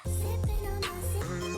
sipping on my sip.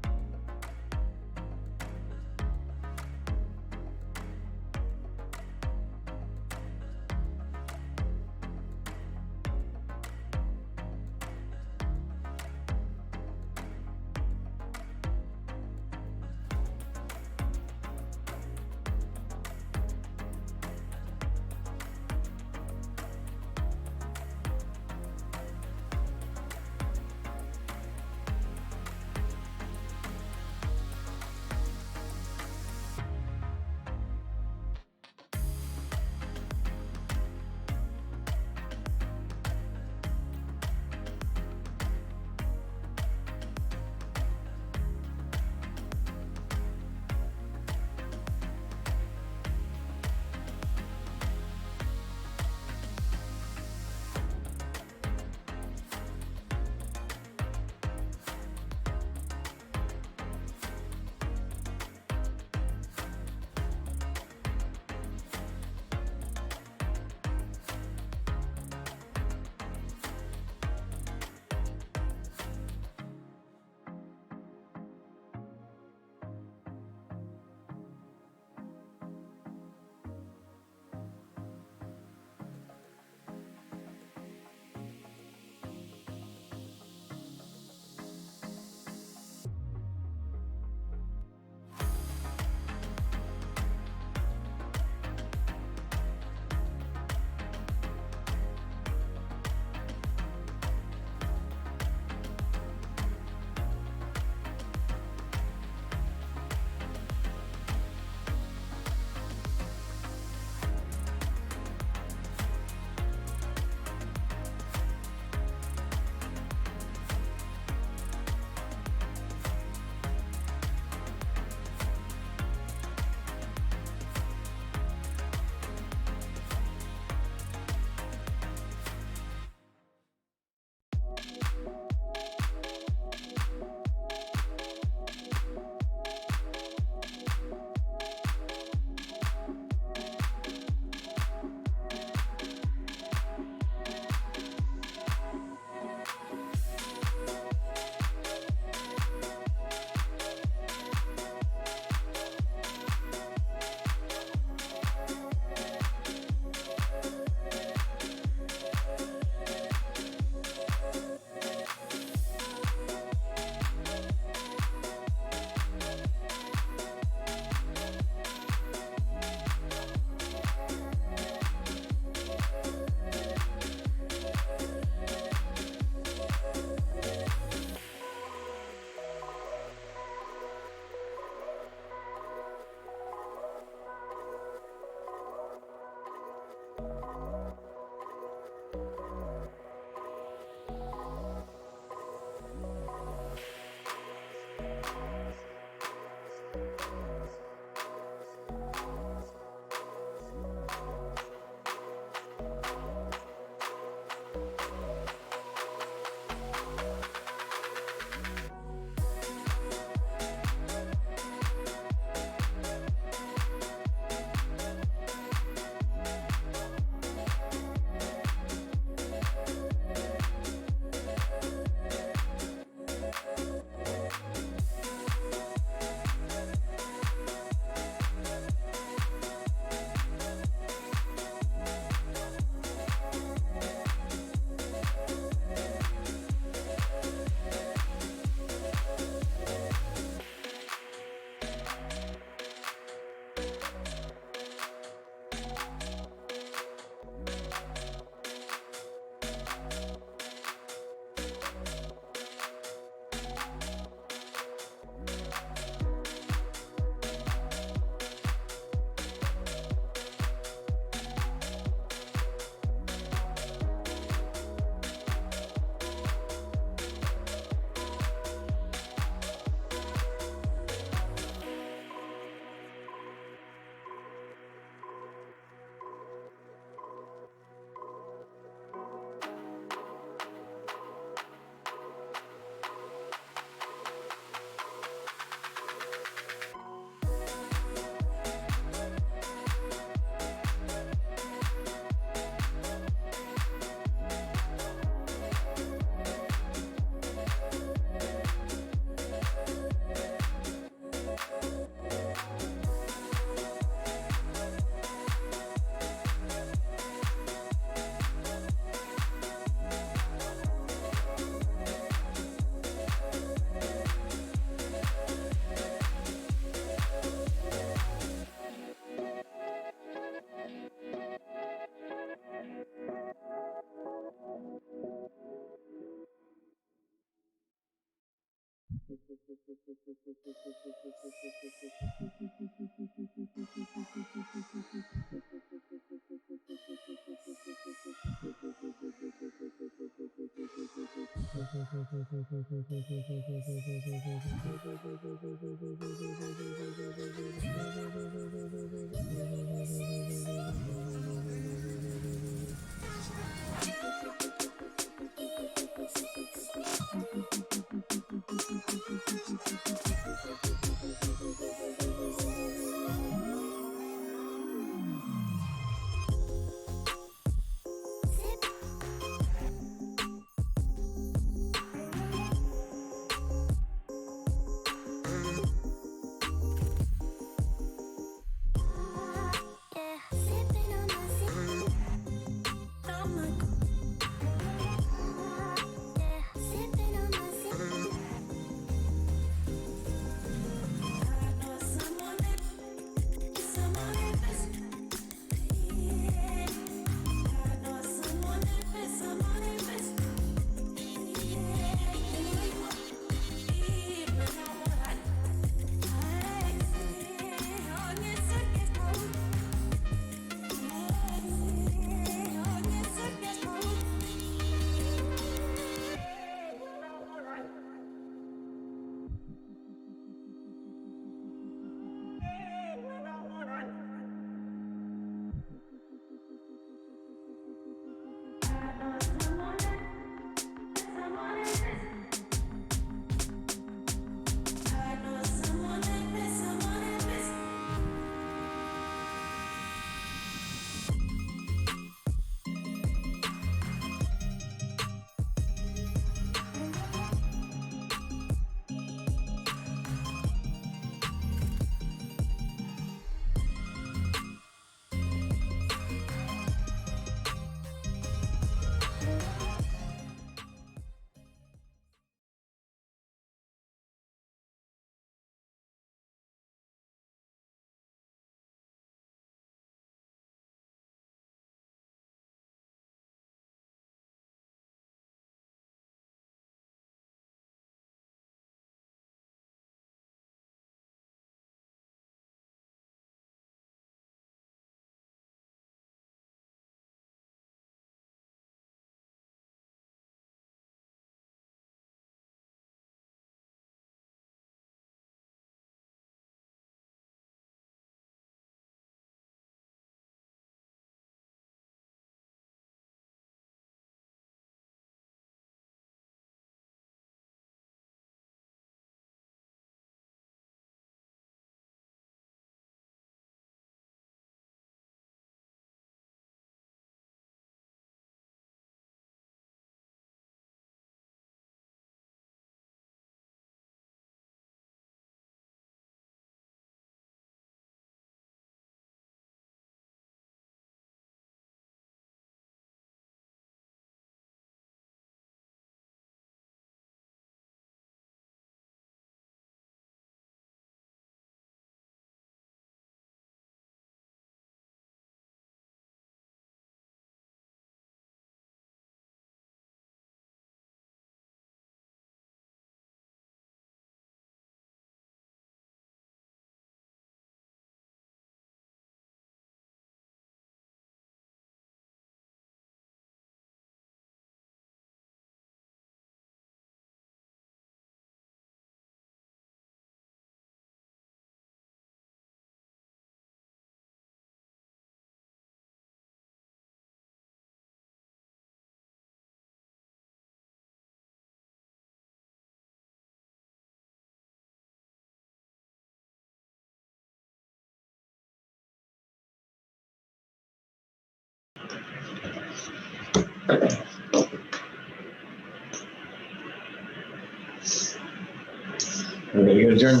Everybody go adjourn.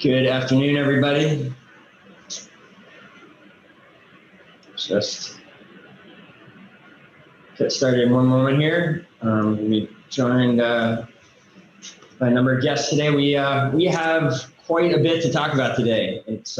Good afternoon, everybody. Just get started in one moment here. We joined by a number of guests today. We have quite a bit to talk about today. It's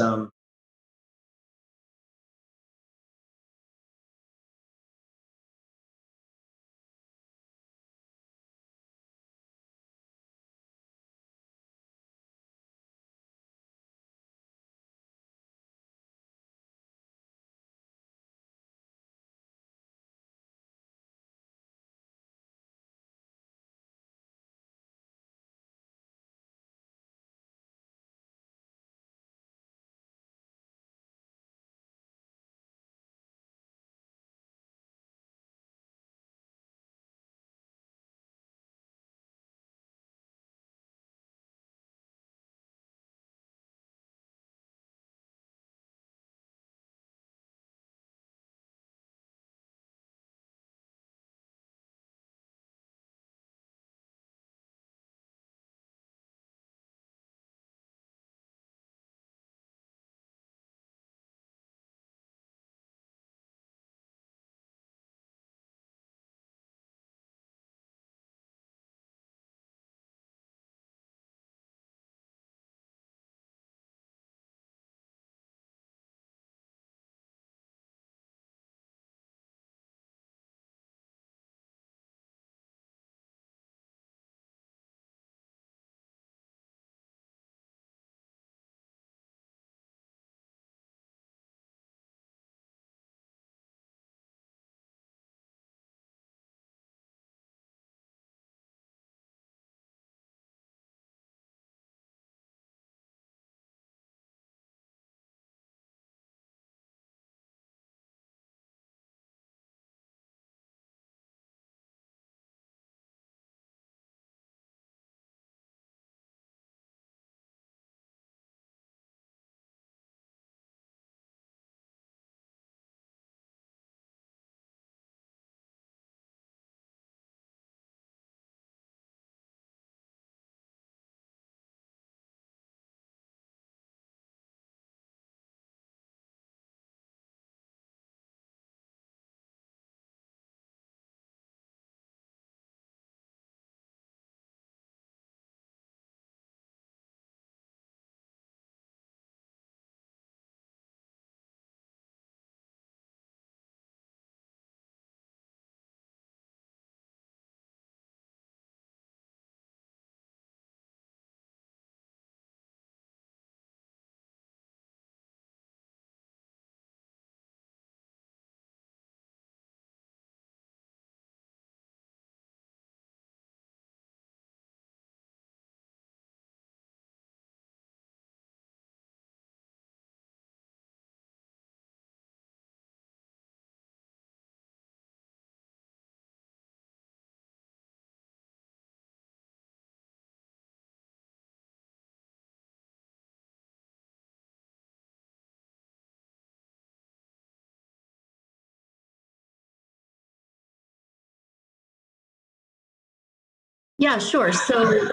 Yeah, sure. So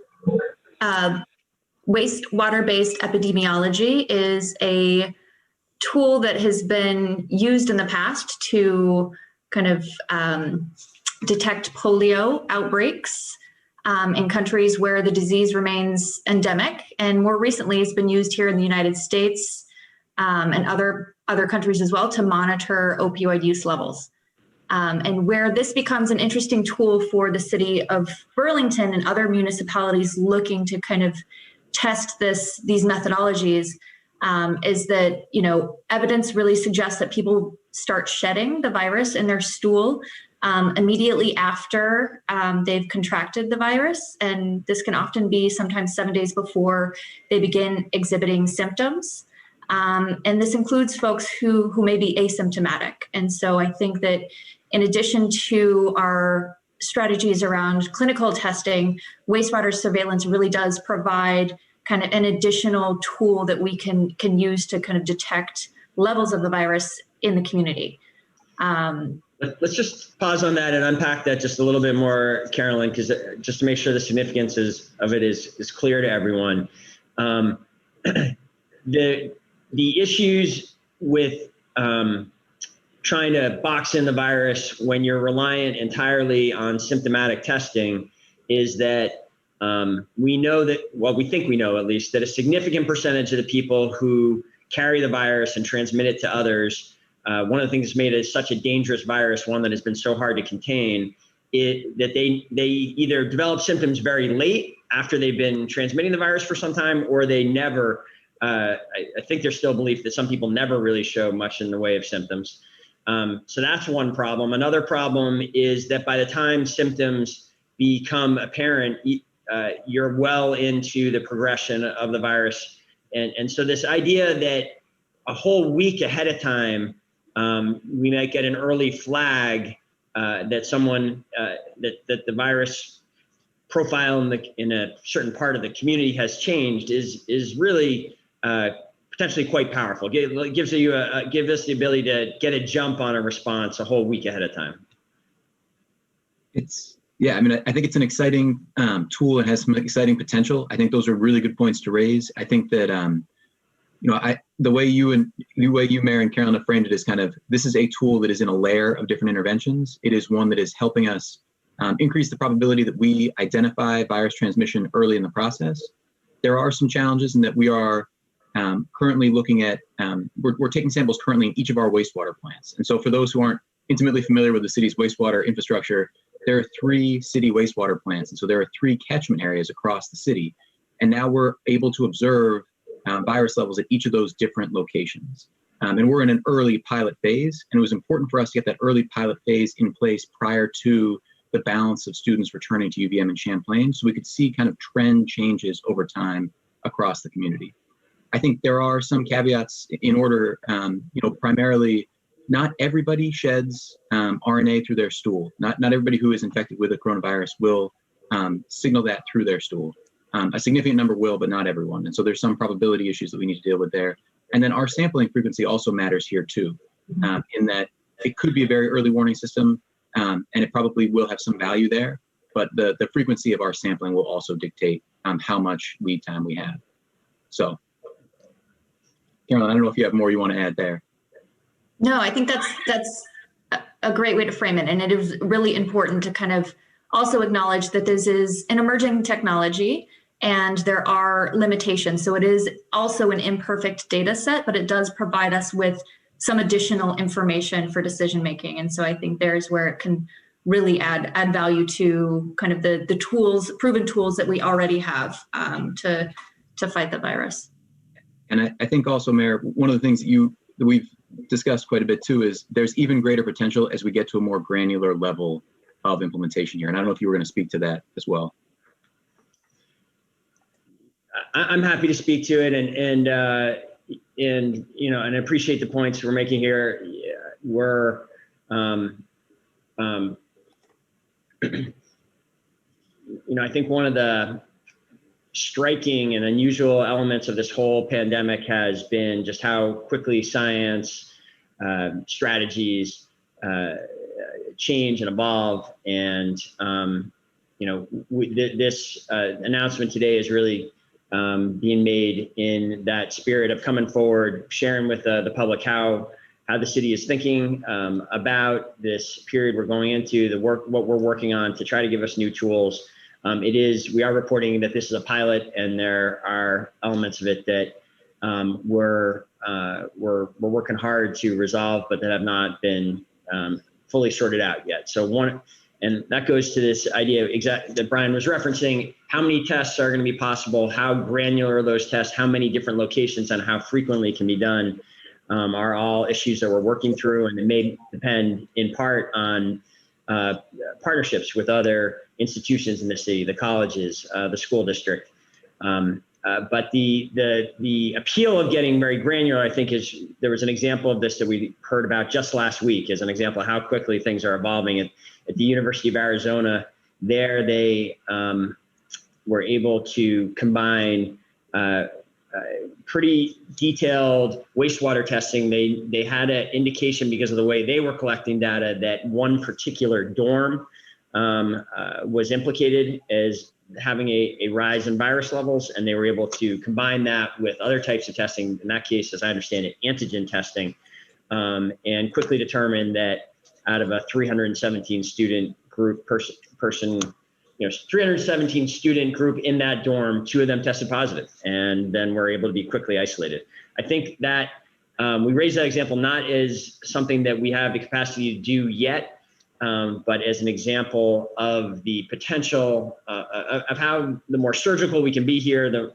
wastewater-based epidemiology is a tool that has been used in the past to kind of detect polio outbreaks in countries where the disease remains endemic. And more recently, it's been used here in the United States and other countries as well to monitor opioid use levels. And where this becomes an interesting tool for the city of Burlington and other municipalities looking to kind of test these methodologies is that, evidence really suggests that people start shedding the virus in their stool immediately after they've contracted the virus. And this can often be sometimes 7 days before they begin exhibiting symptoms. And this includes folks who may be asymptomatic. And so I think that in addition to our strategies around clinical testing, wastewater surveillance really does provide kind of an additional tool that we can use to kind of detect levels of the virus in the community. Let's just pause on that and unpack that just a little bit more, Carolyn, because just to make sure the significance of it is clear to everyone. The issues with trying to box in the virus when you're reliant entirely on symptomatic testing is that we know that, well, we think we know at least, that a significant percentage of the people who carry the virus and transmit it to others, one of the things that's made it such a dangerous virus, one that has been so hard to contain, that they either develop symptoms very late after they've been transmitting the virus for some time, or they never, I think there's still a belief that some people never really show much in the way of symptoms. So that's one problem. Another problem is that by the time symptoms become apparent, you're well into the progression of the virus. And so this idea that a whole week ahead of time, we might get an early flag that someone, that the virus profile in a certain part of the community has changed is really potentially quite powerful. Gives us the ability to get a jump on a response a whole week ahead of time. I think it's an exciting tool and has some exciting potential. I think those are really good points to raise. I think that the way you, Mayor, and Carolyn have framed it is kind of, this is a tool that is in a layer of different interventions. It is one that is helping us increase the probability that we identify virus transmission early in the process. There are some challenges in that we are currently looking at, we're taking samples currently in each of our wastewater plants. And so for those who aren't intimately familiar with the city's wastewater infrastructure, there are 3 city wastewater plants. And so there are 3 catchment areas across the city. And now we're able to observe virus levels at each of those different locations. And we're in an early pilot phase. And it was important for us to get that early pilot phase in place prior to the balance of students returning to UVM and Champlain, so we could see kind of trend changes over time across the community. I think there are some caveats in order, primarily not everybody sheds RNA through their stool. Not everybody who is infected with the coronavirus will signal that through their stool. A significant number will, but not everyone. And so there's some probability issues that we need to deal with there. And then our sampling frequency also matters here too, in that it could be a very early warning system, and it probably will have some value there, but the frequency of our sampling will also dictate how much lead time we have. So, Carolyn, I don't know if you have more you want to add there. No, I think that's a great way to frame it. And it is really important to kind of also acknowledge that this is an emerging technology and there are limitations. So it is also an imperfect data set, but it does provide us with some additional information for decision making. And so I think there's where it can really add value to kind of the tools, proven tools that we already have to fight the virus. And I think also, Mayor, one of the things that we've discussed quite a bit too is there's even greater potential as we get to a more granular level of implementation here. And I don't know if you were going to speak to that as well. I'm happy to speak to it, and I appreciate the points we're making here. We're I think one of the striking and unusual elements of this whole pandemic has been just how quickly science strategies change and evolve. And this announcement today is really being made in that spirit of coming forward, sharing with the public how the city is thinking about this period we're going into, what we're working on to try to give us new tools. We are reporting that this is a pilot, and there are elements of it that we're working hard to resolve, but that have not been fully sorted out yet. And that goes to this idea that Brian was referencing: how many tests are going to be possible, how granular are those tests, how many different locations, and how frequently can be done, are all issues that we're working through, and it may depend in part on partnerships with other institutions in the city, the colleges, the school district. But the appeal of getting very granular, I think, there was an example of this that we heard about just last week as an example of how quickly things are evolving. At the University of Arizona, there they were able to combine pretty detailed wastewater testing. They had an indication, because of the way they were collecting data, that one particular dorm was implicated as having a rise in virus levels, and they were able to combine that with other types of testing, in that case, as I understand it, antigen testing, and quickly determine that out of a 317 student group 317 student group in that dorm, 2 of them tested positive, and then were able to be quickly isolated. I think that we raise that example not as something that we have the capacity to do yet, but as an example of the potential of how the more surgical we can be here, the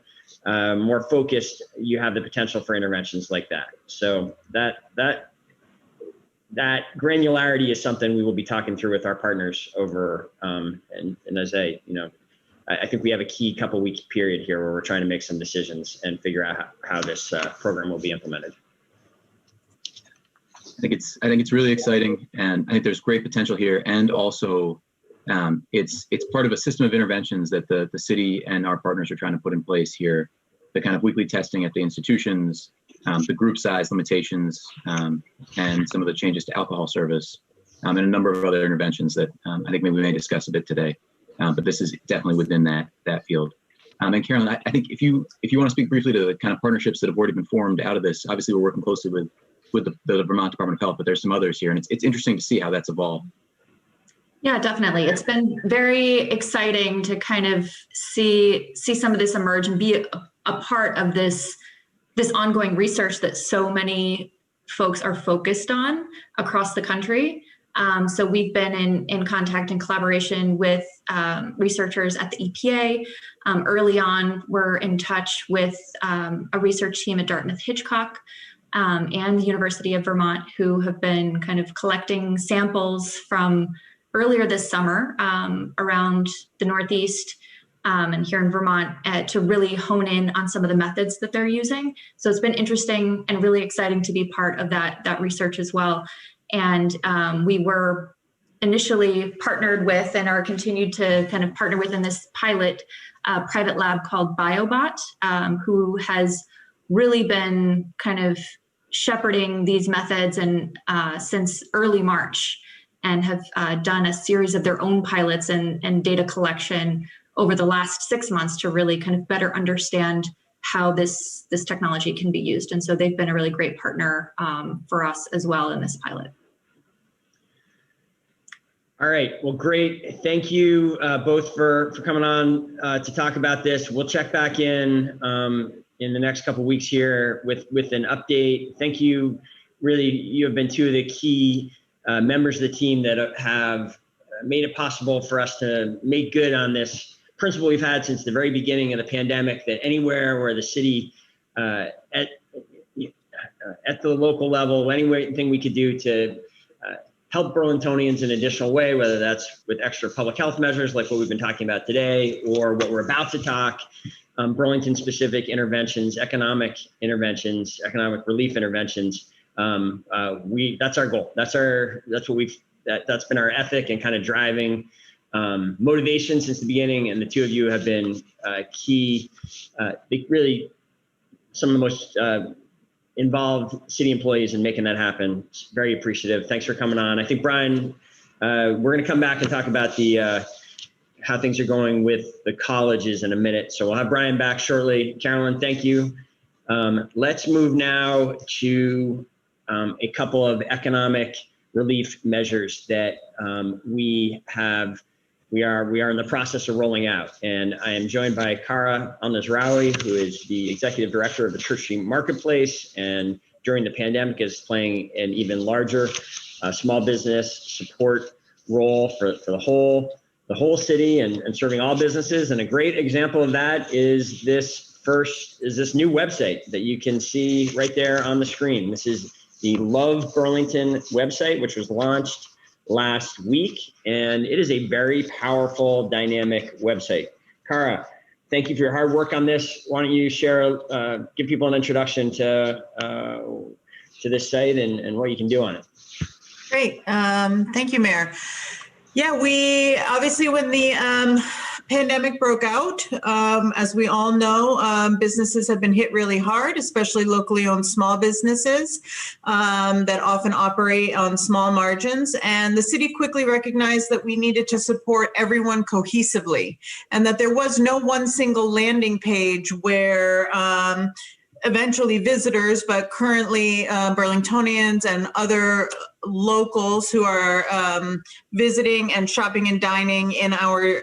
more focused you have the potential for interventions like that. So that granularity is something we will be talking through with our partners over, and as I think we have a key couple week period here where we're trying to make some decisions and figure out how this program will be implemented. I think it's really exciting, and I think there's great potential here. And also, it's part of a system of interventions that the city and our partners are trying to put in place here. The kind of weekly testing at the institutions, the group size limitations, and some of the changes to alcohol service, and a number of other interventions that I think maybe we may discuss a bit today. But this is definitely within that field. And Carolyn, I think if you want to speak briefly to the kind of partnerships that have already been formed out of this, obviously we're working closely with the Vermont Department of Health, but there's some others here, and it's interesting to see how that's evolved. Yeah, definitely. It's been very exciting to kind of see some of this emerge and be a part of this ongoing research that so many folks are focused on across the country. So we've been in contact and collaboration with researchers at the EPA. Early on, we're in touch with a research team at Dartmouth-Hitchcock and the University of Vermont, who have been kind of collecting samples from earlier this summer around the Northeast and here in Vermont to really hone in on some of the methods that they're using. So it's been interesting and really exciting to be part of that research as well. And we were initially partnered with and are continued to kind of partner with in this pilot private lab called BioBot, who has really been kind of shepherding these methods and since early March, and have done a series of their own pilots and data collection over the last 6 months to really kind of better understand how this technology can be used. And so they've been a really great partner for us as well in this pilot. All right, well, great. Thank you both for coming on to talk about this. We'll check back in the next couple of weeks here with an update. Thank you. Really, you have been 2 of the key members of the team that have made it possible for us to make good on this principle we've had since the very beginning of the pandemic, that anywhere where the city at the local level, anything we could do to help Burlingtonians in an additional way, whether that's with extra public health measures like what we've been talking about today, or what we're about to talk, Burlington specific interventions, economic relief interventions. That's our goal. That's been our ethic and kind of driving motivation since the beginning. And the 2 of you have been key, really some of the most involved city employees in making that happen. Very appreciative. Thanks for coming on. I think, Brian, we're going to come back and talk about the how things are going with the colleges in a minute. So we'll have Brian back shortly. Carolyn, thank you. Let's move now to a couple of economic relief measures that we are in the process of rolling out. And I am joined by Kara Al-Nazraoui, who is the Executive Director of the Church Street Marketplace, and during the pandemic is playing an even larger small business support role for the whole city and serving all businesses. And a great example of that is this new website that you can see right there on the screen. This is the Love Burlington website, which was launched last week, and it is a very powerful, dynamic website. Kara, thank you for your hard work on this. Why don't you give people an introduction to this site and what you can do on it? Great. Thank you, Mayor. Yeah, we obviously, when the pandemic broke out, as we all know, businesses have been hit really hard, especially locally owned small businesses that often operate on small margins. And the city quickly recognized that we needed to support everyone cohesively, and that there was no one single landing page where eventually visitors, but currently Burlingtonians and other locals who are visiting and shopping and dining in our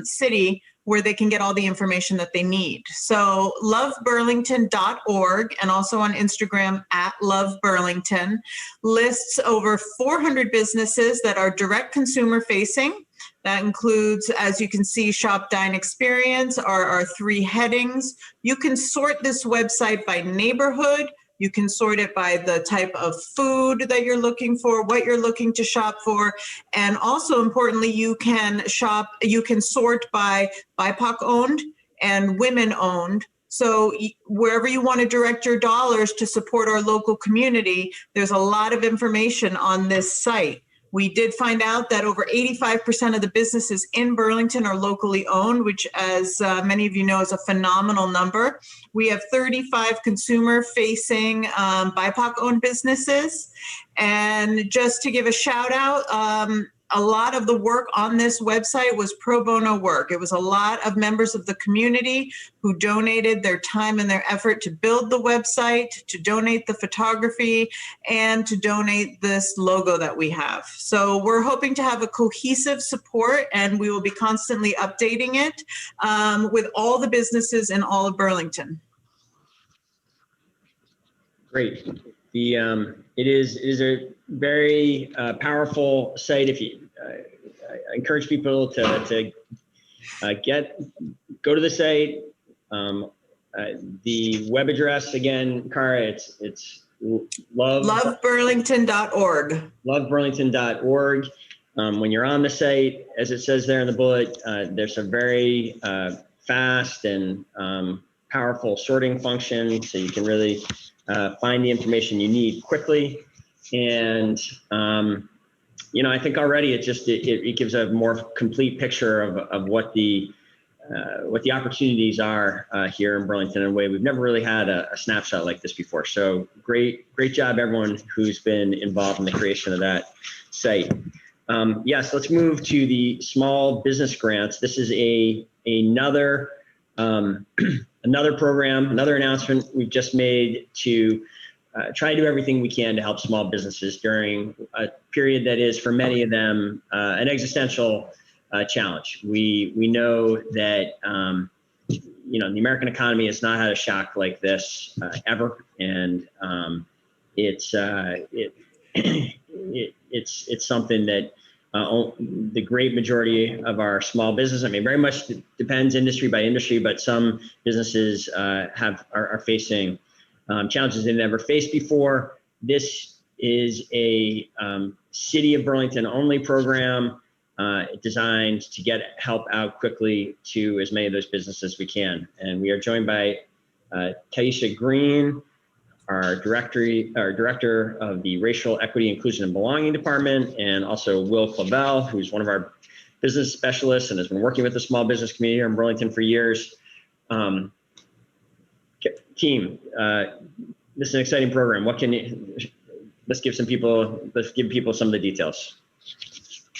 city, where they can get all the information that they need. So loveburlington.org, and also on Instagram @loveburlington, lists over 400 businesses that are direct consumer facing. That includes, as you can see, Shop, Dine, Experience are our 3 headings. You can sort this website by neighborhood. You can sort it by the type of food that you're looking for, what you're looking to shop for. And also importantly, you can sort by BIPOC owned and women owned. So wherever you want to direct your dollars to support our local community, there's a lot of information on this site. We did find out that over 85% of the businesses in Burlington are locally owned, which, as many of you know, is a phenomenal number. We have 35 consumer-facing BIPOC-owned businesses. And just to give a shout out, a lot of the work on this website was pro bono work. It was a lot of members of the community who donated their time and their effort to build the website, to donate the photography, and to donate this logo that we have. So we're hoping to have a cohesive support, and we will be constantly updating it with all the businesses in all of Burlington. Great. It is a very powerful site. If you, I encourage people to go to the site. The web address again, Kara, it's loveburlington.org. Loveburlington.org. When you're on the site, as it says there in the bullet, there's a very fast and powerful sorting function, so you can really find the information you need quickly. And I think already it gives a more complete picture of what the opportunities are here in Burlington in a way we've never really had a snapshot like this before. So great job everyone who's been involved in the creation of that site. Yes, let's move to the small business grants. This is another program, another announcement we've just made to try to do everything we can to help small businesses during a period that is, for many of them, an existential challenge. We know that the American economy has not had a shock like this ever, and it's something that the great majority of our small business, very much depends industry by industry, but some businesses are facing challenges they've never faced before. This is a City of Burlington only program designed to help out quickly to as many of those businesses as we can. And we are joined by Taisha Green, our director of the Racial Equity, Inclusion, and Belonging Department, and also Will Clavel, who's one of our business specialists and has been working with the small business community here in Burlington for years. Team, this is an exciting program. Let's give people some of the details.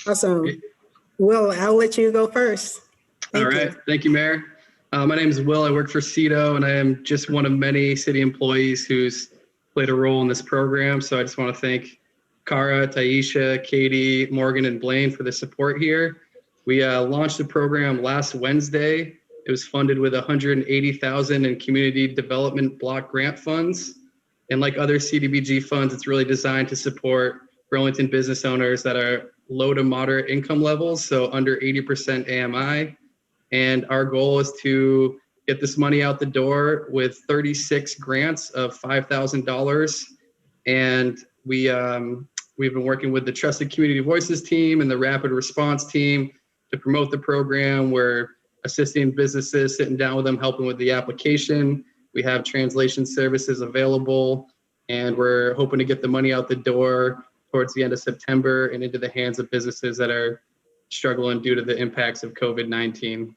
Awesome. Will, I'll let you go first. All right. Thank you, Mayor. My name is Will. I work for CETO, and I am just one of many city employees who's played a role in this program. So I just want to thank Cara, Taisha, Katie, Morgan, and Blaine for the support here. We launched the program last Wednesday. It was funded with $180,000 in community development block grant funds. And like other CDBG funds, it's really designed to support Burlington business owners that are low to moderate income levels, so under 80% AMI. And our goal is to get this money out the door with 36 grants of $5,000. And we've been working with the Trusted Community Voices team and the Rapid Response team to promote the program. We're assisting businesses, sitting down with them, helping with the application. We have translation services available, and we're hoping to get the money out the door towards the end of September and into the hands of businesses that are struggling due to the impacts of COVID-19.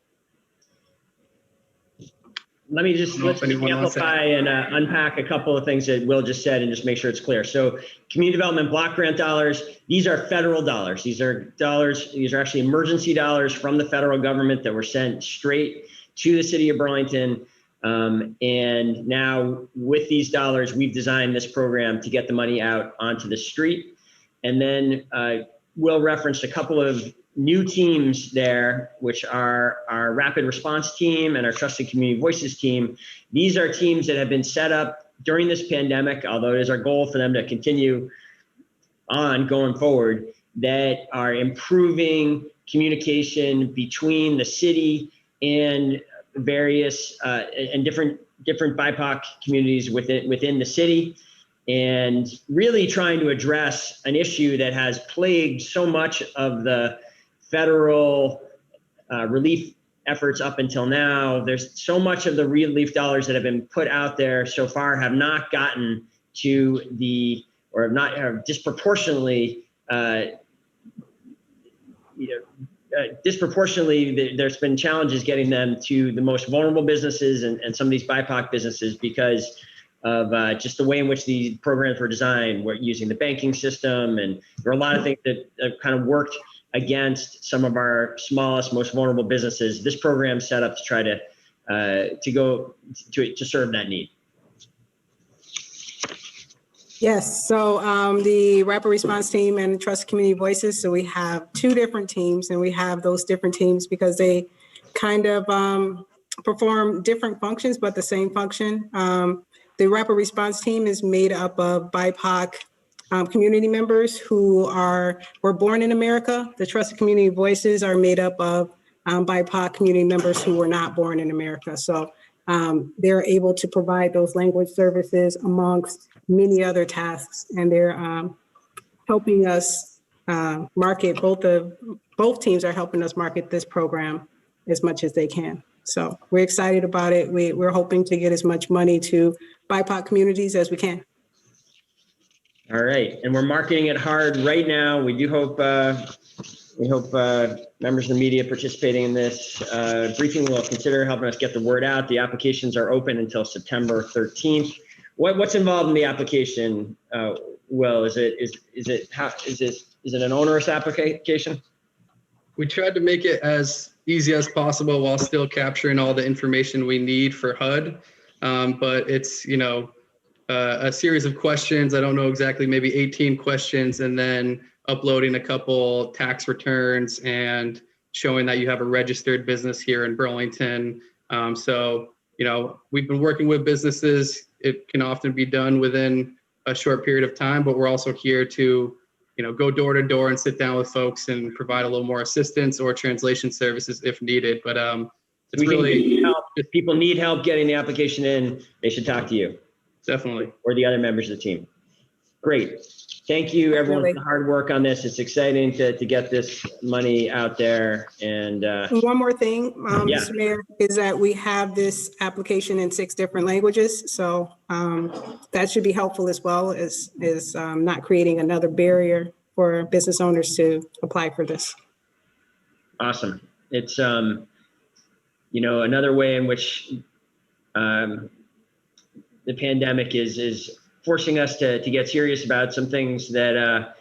Let me just amplify and unpack a couple of things that Will just said and just make sure it's clear. So community development block grant dollars, these are federal dollars. These are actually emergency dollars from the federal government that were sent straight to the city of Burlington. And now with these dollars, we've designed this program to get the money out onto the street. And then Will referenced a couple of new teams there, which are our Rapid Response team and our Trusted Community Voices team. These are teams that have been set up during this pandemic, although it is our goal for them to continue on going forward, that are improving communication between the city and various and different BIPOC communities within the city, and really trying to address an issue that has plagued so much of the federal relief efforts up until now. There's so much of the relief dollars that have been put out there so far have not gotten to the, or have not, have disproportionately, there's been challenges getting them to the most vulnerable businesses and some of these BIPOC businesses because of just the way in which these programs were designed. We're using the banking system, and there are a lot of things that have kind of worked against some of our smallest, most vulnerable businesses. This program set up to try to serve that need. Yes, so the Rapid Response team and Trust Community Voices, so we have two different teams, and we have those different teams because they kind of perform different functions, but the same function. The Rapid Response team is made up of BIPOC community members who were born in America. The Trusted Community Voices are made up of BIPOC community members who were not born in America. So they're able to provide those language services amongst many other tasks, and they're helping us market. Both teams are helping us market this program as much as they can. So we're excited about it. We're hoping to get as much money to BIPOC communities as we can. All right, and we're marketing it hard right now. We do hope members of the media participating in this briefing will consider helping us get the word out. The applications are open until September 13th. What's involved in the application, Will? Is it an onerous application? We tried to make it as easy as possible while still capturing all the information we need for HUD. But it's, a series of questions. I don't know exactly, maybe 18 questions, and then uploading a couple tax returns and showing that you have a registered business here in Burlington. So, we've been working with businesses. It can often be done within a short period of time, but we're also here to, go door to door and sit down with folks and provide a little more assistance or translation services if needed. But it's really help. If people need help getting the application in, they should talk to you. Definitely. Or the other members of the team. Great. Thank you, everyone, for the hard work on this. It's exciting to get this money out there. And one more thing, yeah. Mr. Mayor, is that we have this application in 6 different languages. So that should be helpful as well as not creating another barrier for business owners to apply for this. Awesome. It's, another way in which the pandemic is forcing us to get serious about some things that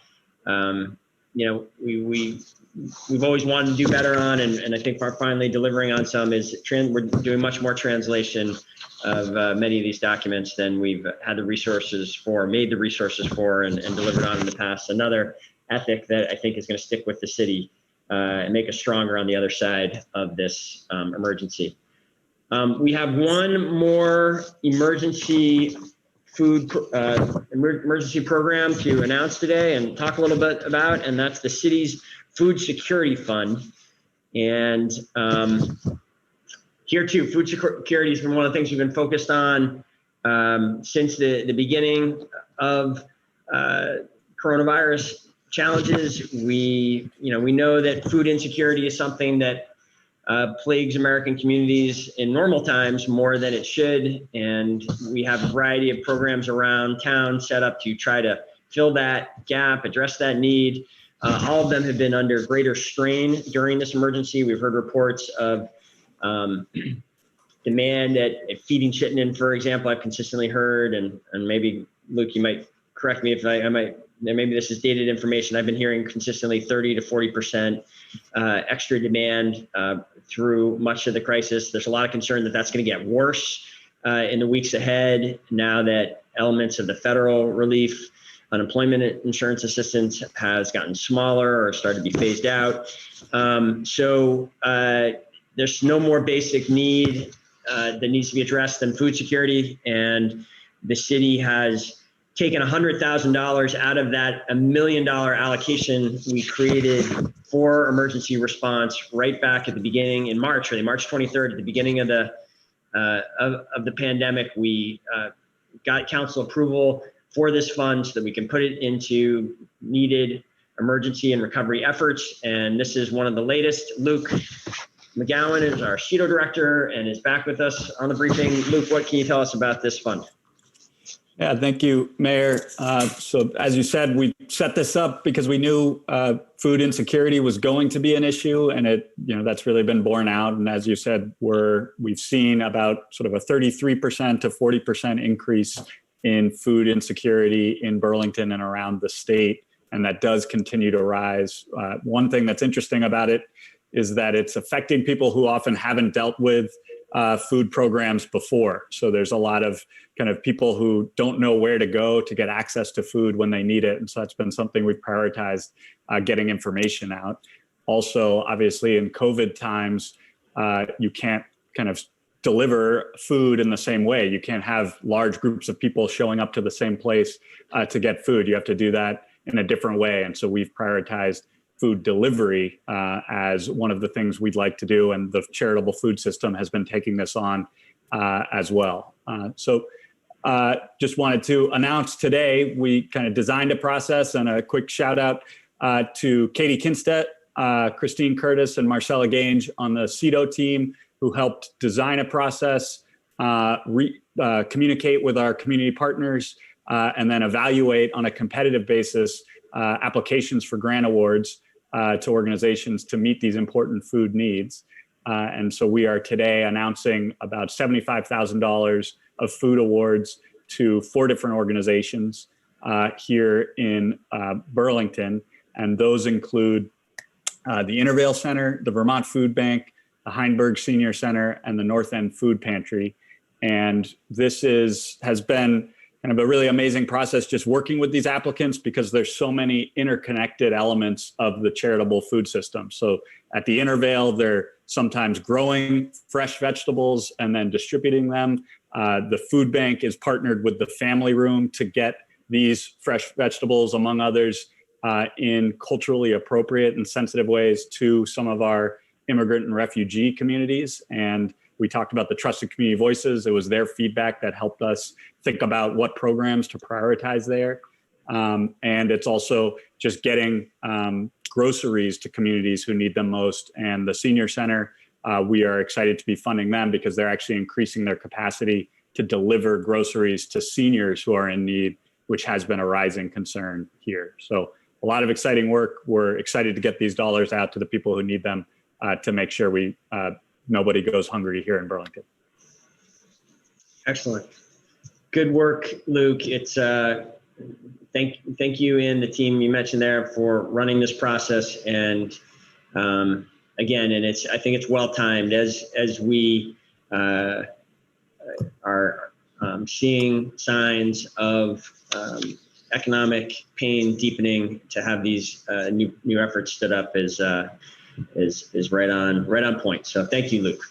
we we've always wanted to do better on, and I think we're finally delivering on some, is we're doing much more translation of many of these documents than we've had the resources for, made the resources for, and delivered on in the past. Another ethic that I think is going to stick with the city and make us stronger on the other side of this emergency. We have one more emergency food emergency program to announce today and talk a little bit about, and that's the city's Food Security Fund. And here too, food security has been one of the things we've been focused on since the beginning of coronavirus challenges. We know that food insecurity is something that plagues American communities in normal times more than it should. And we have a variety of programs around town set up to try to fill that gap, address that need. All of them have been under greater strain during this emergency. We've heard reports of demand at Feeding Chittenden, for example. I've consistently heard, and maybe Luke, you might correct me if maybe this is dated information. I've been hearing consistently 30 to 40% extra demand through much of the crisis. There's a lot of concern that that's going to get worse in the weeks ahead, now that elements of the federal relief, unemployment insurance assistance has gotten smaller or started to be phased out. So there's no more basic need that needs to be addressed than food security. And the city has taken $100,000 out of that $1 million allocation we created for emergency response right back at the beginning in March, really March 23rd, at the beginning of the pandemic. We got council approval for this fund so that we can put it into needed emergency and recovery efforts. And this is one of the latest. Luke McGowan is our CEDO director and is back with us on the briefing. Luke, what can you tell us about this fund? Yeah, thank you, Mayor. So as you said, we set this up because we knew food insecurity was going to be an issue, and that's really been borne out. And as you said, we've seen about sort of a 33% to 40% increase in food insecurity in Burlington and around the state, and that does continue to rise. One thing that's interesting about it is that it's affecting people who often haven't dealt with food programs before. So there's a lot of kind of people who don't know where to go to get access to food when they need it. And so that's been something we've prioritized, getting information out. Also, obviously in COVID times, you can't kind of deliver food in the same way. You can't have large groups of people showing up to the same place to get food. You have to do that in a different way. And so we've prioritized food delivery as one of the things we'd like to do. And the charitable food system has been taking this on as well. So just wanted to announce today, we kind of designed a process, and a quick shout out to Katie Kinstedt, Christine Curtis, and Marcella Gange on the CEDO team, who helped design a process, communicate with our community partners, and then evaluate on a competitive basis applications for grant awards to organizations to meet these important food needs. And so we are today announcing about $75,000 of food awards to 4 different organizations here in Burlington. And those include the Intervale Center, the Vermont Food Bank, the Heinberg Senior Center, and the North End Food Pantry. And this has been kind of a really amazing process, just working with these applicants, because there's so many interconnected elements of the charitable food system. So at the Intervale, they're sometimes growing fresh vegetables and then distributing them. The food bank is partnered with the family room to get these fresh vegetables, among others, in culturally appropriate and sensitive ways to some of our immigrant and refugee communities. And we talked about the Trusted Community Voices. It was their feedback that helped us think about what programs to prioritize there. And it's also just getting groceries to communities who need them most. And the Senior Center, we are excited to be funding them because they're actually increasing their capacity to deliver groceries to seniors who are in need, which has been a rising concern here. So a lot of exciting work. We're excited to get these dollars out to the people who need them to make sure nobody goes hungry here in Burlington. Excellent. Good work, Luke. It's thank you and the team you mentioned there for running this process and again, and I think it's well timed as we are seeing signs of economic pain deepening. To have these new efforts stood up is right on point. So thank you, Luke.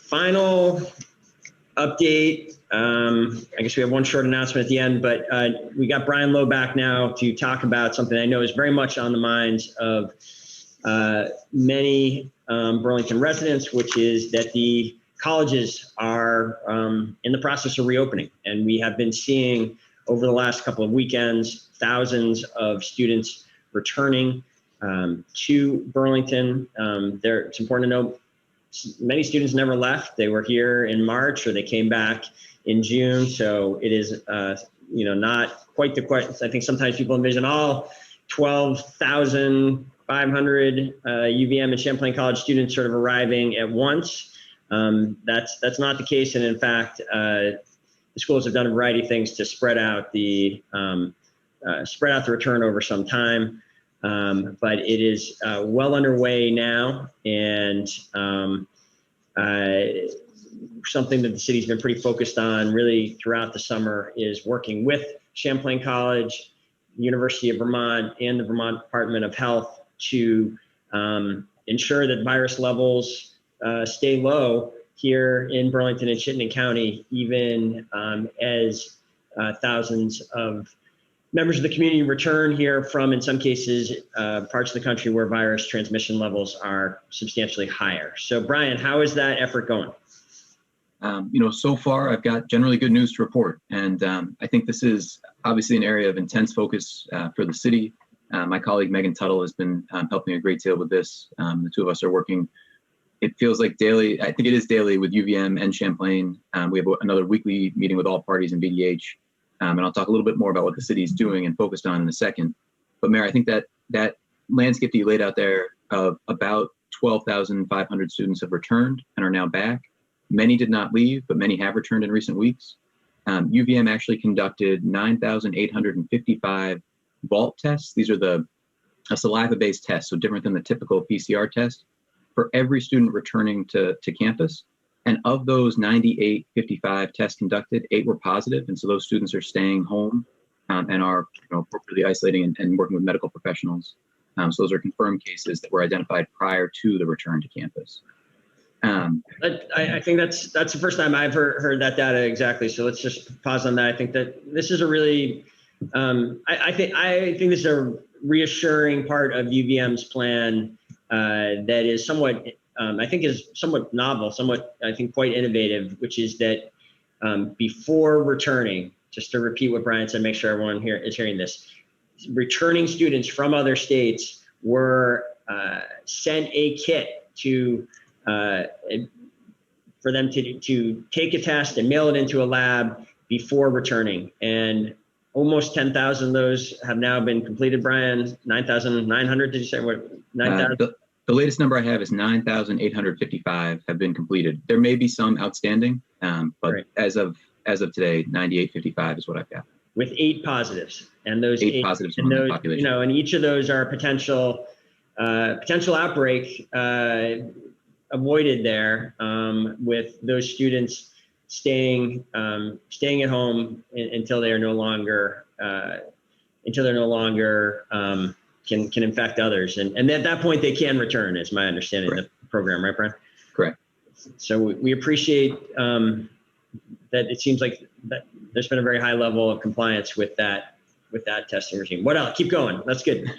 Final update. I guess we have one short announcement at the end, but we got Brian Lowe back now to talk about something I know is very much on the minds of many Burlington residents, which is that the colleges are in the process of reopening. And we have been seeing over the last couple of weekends, thousands of students returning to Burlington. It's important to note, many students never left. They were here in March or they came back in June. So it is, not quite the question. I think sometimes people envision all 12,500 UVM and Champlain College students sort of arriving at once. That's not the case. And in fact, the schools have done a variety of things to spread out the return over some time. But it is well underway now, and something that the city's been pretty focused on really throughout the summer is working with Champlain College, University of Vermont, and the Vermont Department of Health to ensure that virus levels stay low here in Burlington and Chittenden County, even as thousands of members of the community return here from, in some cases, parts of the country where virus transmission levels are substantially higher. So Brian, how is that effort going? So far I've got generally good news to report. And I think this is obviously an area of intense focus for the city. My colleague, Megan Tuttle, has been helping a great deal with this. The two of us are working, it feels like daily, I think it is daily with UVM and Champlain. We have another weekly meeting with all parties in BDH. And I'll talk a little bit more about what the city is doing and focused on in a second. But Mayor, I think that landscape that you laid out there of about 12,500 students have returned and are now back. Many did not leave, but many have returned in recent weeks. UVM actually conducted 9,855 vault tests. These are a saliva-based test, so different than the typical PCR test, for every student returning to campus. And of those 9,855 tests conducted, 8 were positive. And so those students are staying home and are appropriately isolating and working with medical professionals. So those are confirmed cases that were identified prior to the return to campus. I think that's the first time I've heard that data exactly. So let's just pause on that. I think that this is a really, I think this is a reassuring part of UVM's plan that is somewhat, I think is somewhat novel, somewhat, I think, quite innovative, which is that before returning, just to repeat what Brian said, make sure everyone here is hearing this, returning students from other states were sent a kit for them to take a test and mail it into a lab before returning. And almost 10,000 of those have now been completed, Brian. 9,900, did you say? What, 9,000? The latest number I have is 9,855 have been completed. There may be some outstanding, but right. as of today, 9,855 is what I've got. With 8 positives, and those 8 positives in the population. And each of those are potential outbreak avoided there, with those students staying at home until they are no longer can infect others, and at that point they can return, is my understanding of the program, right, Brian? Correct. So we appreciate that. It seems like that there's been a very high level of compliance with that testing regime. What else? Keep going. That's good.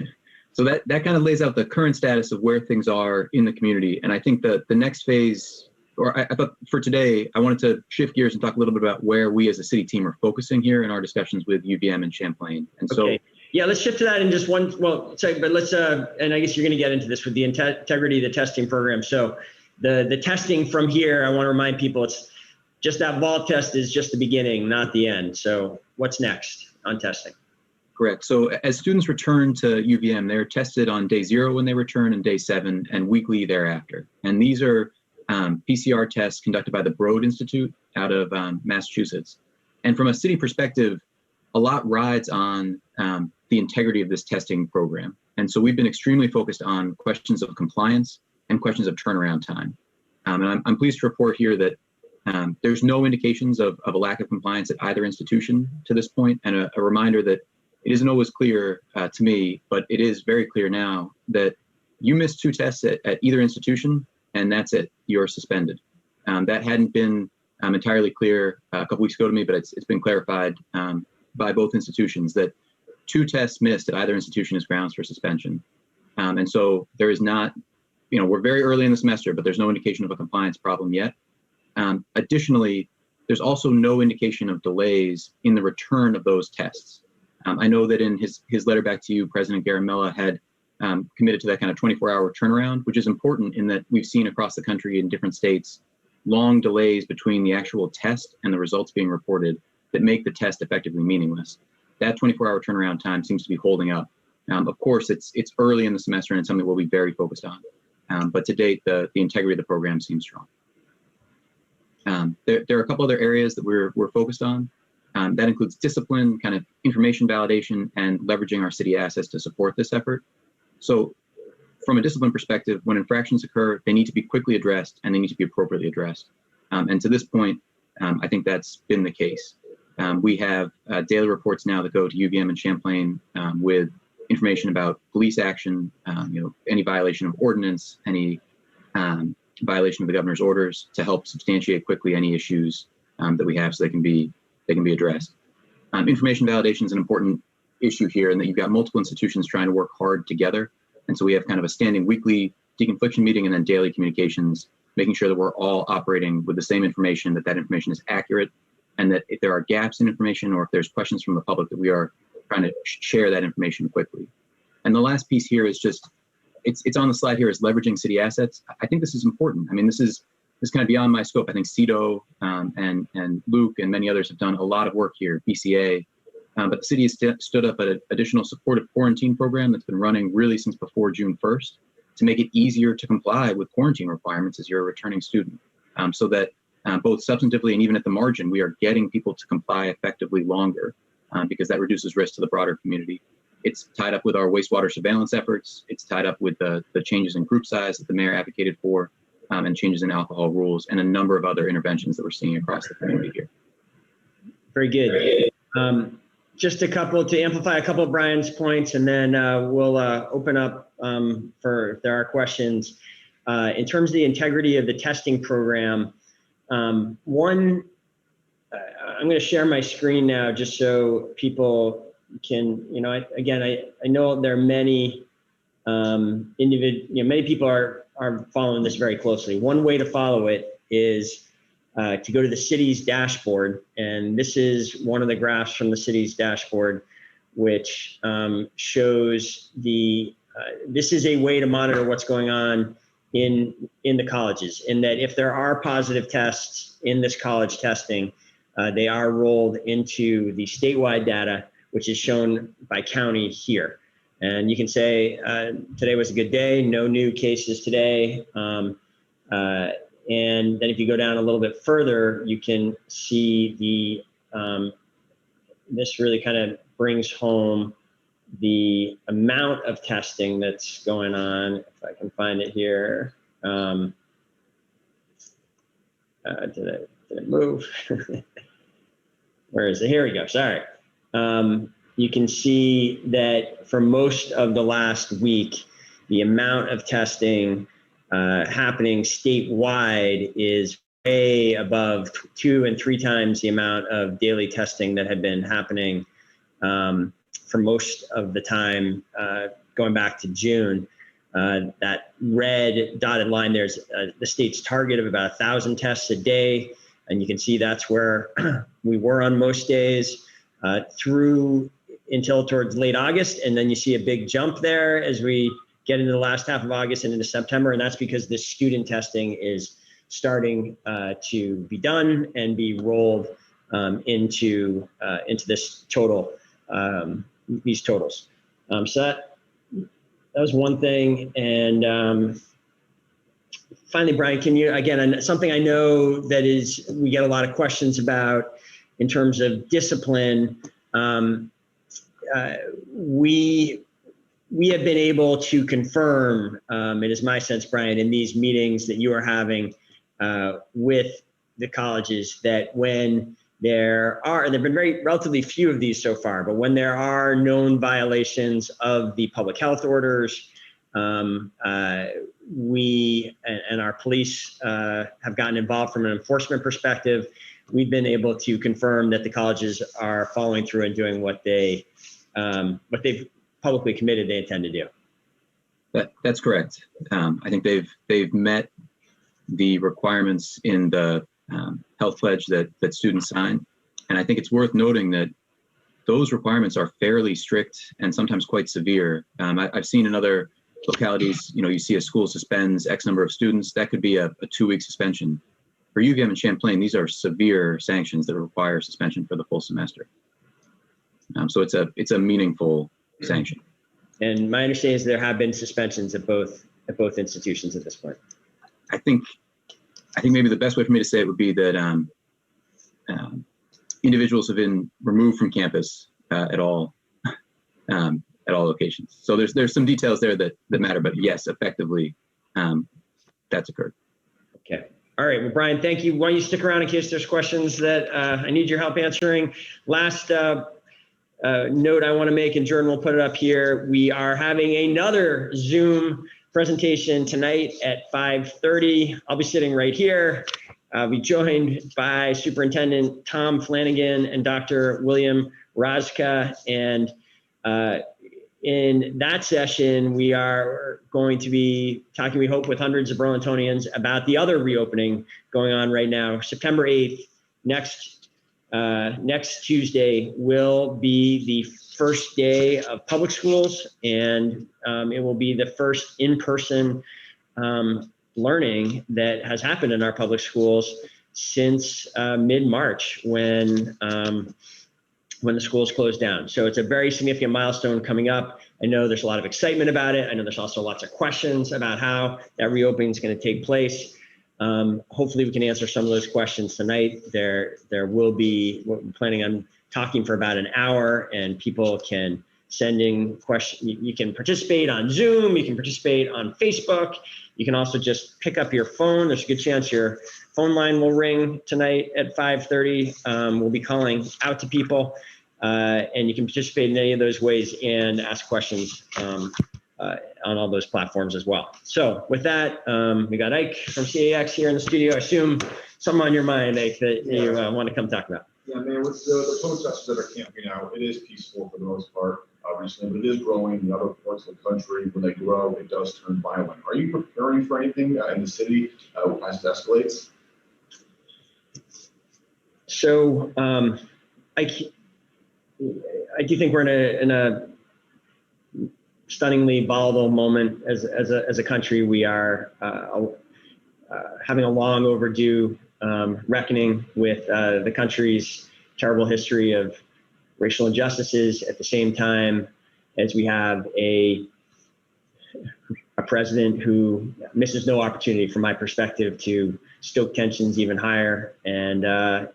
So that kind of lays out the current status of where things are in the community, and I think the next phase, or I thought for today, I wanted to shift gears and talk a little bit about where we as a city team are focusing here in our discussions with UVM and Champlain. And okay. Yeah, let's shift to that in just one. Well, sorry, but let's. And I guess you're going to get into this with the integrity of the testing program. So, the testing from here, I want to remind people, it's just that vault test is just the beginning, not the end. So, what's next on testing? Correct. So, as students return to UVM, they're tested on day 0 when they return, and day 7, and weekly thereafter. And these are PCR tests conducted by the Broad Institute out of Massachusetts. And from a city perspective, a lot rides on the integrity of this testing program. And so we've been extremely focused on questions of compliance and questions of turnaround time. And I'm pleased to report here that there's no indications of a lack of compliance at either institution to this point, and a reminder that it isn't always clear to me, but it is very clear now that you missed 2 tests at either institution, and that's it, you're suspended. That hadn't been entirely clear a couple weeks ago to me, but it's been clarified by both institutions that 2 tests missed at either institution is grounds for suspension. And so there is not, we're very early in the semester, but there's no indication of a compliance problem yet. Additionally, there's also no indication of delays in the return of those tests. I know that in his letter back to you, President Garamella had committed to that kind of 24-hour turnaround, which is important in that we've seen across the country in different states long delays between the actual test and the results being reported that make the test effectively meaningless. That 24-hour turnaround time seems to be holding up. Of course, it's early in the semester and it's something we'll be very focused on. But to date, the integrity of the program seems strong. There are a couple other areas that we're focused on. That includes discipline, kind of information validation, and leveraging our city assets to support this effort. So from a discipline perspective, when infractions occur, they need to be quickly addressed and they need to be appropriately addressed. And to this point, I think that's been the case. We have daily reports now that go to UVM and Champlain with information about police action, any violation of ordinance, any violation of the governor's orders to help substantiate quickly any issues that we have so they can be addressed. Information validation is an important issue here in that you've got multiple institutions trying to work hard together. And so we have kind of a standing weekly deconfliction meeting and then daily communications, making sure that we're all operating with the same information, that information is accurate, and that if there are gaps in information or if there's questions from the public, that we are trying to share that information quickly. And the last piece here is just, it's on the slide here, is leveraging city assets. I think this is important. I mean, this is kind of beyond my scope. I think Cito and Luke and many others have done a lot of work here, BCA, but the city has stood up an additional supportive quarantine program that's been running really since before June 1st to make it easier to comply with quarantine requirements as you're a returning student, so that both substantively and even at the margin, we are getting people to comply effectively longer because that reduces risk to the broader community. It's tied up with our wastewater surveillance efforts. It's tied up with the changes in group size that the mayor advocated for, and changes in alcohol rules, and a number of other interventions that we're seeing across the community here. Very good. Just to amplify a couple of Brian's points, and then we'll open up for if there are questions. In terms of the integrity of the testing program, I'm going to share my screen now just so people can, I know there are many many people are following this very closely. One way to follow it is to go to the city's dashboard. And this is one of the graphs from the city's dashboard, which shows this is a way to monitor what's going on in the colleges, in that if there are positive tests in this college testing, they are rolled into the statewide data, which is shown by county here. And you can say, today was a good day, no new cases today. And then if you go down a little bit further, you can see this really kind of brings home the amount of testing that's going on. If I can find it here. Did it move? Where is it? Here we go, sorry. You can see that for most of the last week, the amount of testing happening statewide is way above 2 and 3 times the amount of daily testing that had been happening for most of the time going back to June. That red dotted line, there's the state's target of about 1,000 tests a day. And you can see that's where we were on most days through until towards late August. And then you see a big jump there as we get into the last half of August and into September. And that's because this student testing is starting to be done and be rolled into this total, these totals. So that was one thing. And finally, Brian, can you, again, something I know that we get a lot of questions about in terms of discipline. We we have been able to confirm, it is my sense, Brian, in these meetings that you are having with the colleges, that when there have been relatively few of these so far, but when there are known violations of the public health orders, we and our police have gotten involved from an enforcement perspective. We've been able to confirm that the colleges are following through and doing what they've publicly committed they intend to do. That's correct. I think they've met the requirements in the health pledge that students sign, and I think it's worth noting that those requirements are fairly strict and sometimes quite severe. I've seen in other localities, you see a school suspends X number of students, that could be a 2-week suspension. For UVM and Champlain, these are severe sanctions that require suspension for the full semester. So it's a meaningful sanction. And my understanding is there have been suspensions at both institutions at this point. I think maybe the best way for me to say it would be that individuals have been removed from campus at all locations. So there's some details there that matter, but yes, effectively, that's occurred. Okay. All right. Well, Brian, thank you. Why don't you stick around in case there's questions that I need your help answering. Last note I want to make, and Jordan will put it up here. We are having another Zoom presentation tonight at 5:30. I'll be sitting right here. I'll be joined by Superintendent Tom Flanagan and Dr. William Razka. And in that session, we are going to be talking, we hope, with hundreds of Burlingtonians about the other reopening going on right now. September 8th, next Tuesday, will be the first day of public schools, and it will be the first in-person learning that has happened in our public schools since mid-March, when the schools closed down. So it's a very significant milestone coming up. I know there's a lot of excitement about it. I know there's also lots of questions about how that reopening is going to take place. Hopefully we can answer some of those questions tonight. There will be, we're planning on talking for about an hour, and people can send in questions. You can participate on Zoom, you can participate on Facebook. You can also just pick up your phone. There's a good chance your phone line will ring tonight at 5:30. We'll be calling out to people, and you can participate in any of those ways and ask questions on all those platforms as well. So with that, we got Ike from CAX here in the studio. I assume something on your mind, Ike, that you want to come talk about. Yeah, man, with the protesters that are camping out, it is peaceful for the most part, obviously, but it is growing in other parts of the country. When they grow, it does turn violent. Are you preparing for anything in the city as it escalates? So I do think we're in a stunningly volatile moment as a country. We are having a long overdue reckoning with the country's terrible history of racial injustices, at the same time as we have a president who misses no opportunity, from my perspective, to stoke tensions even higher. And of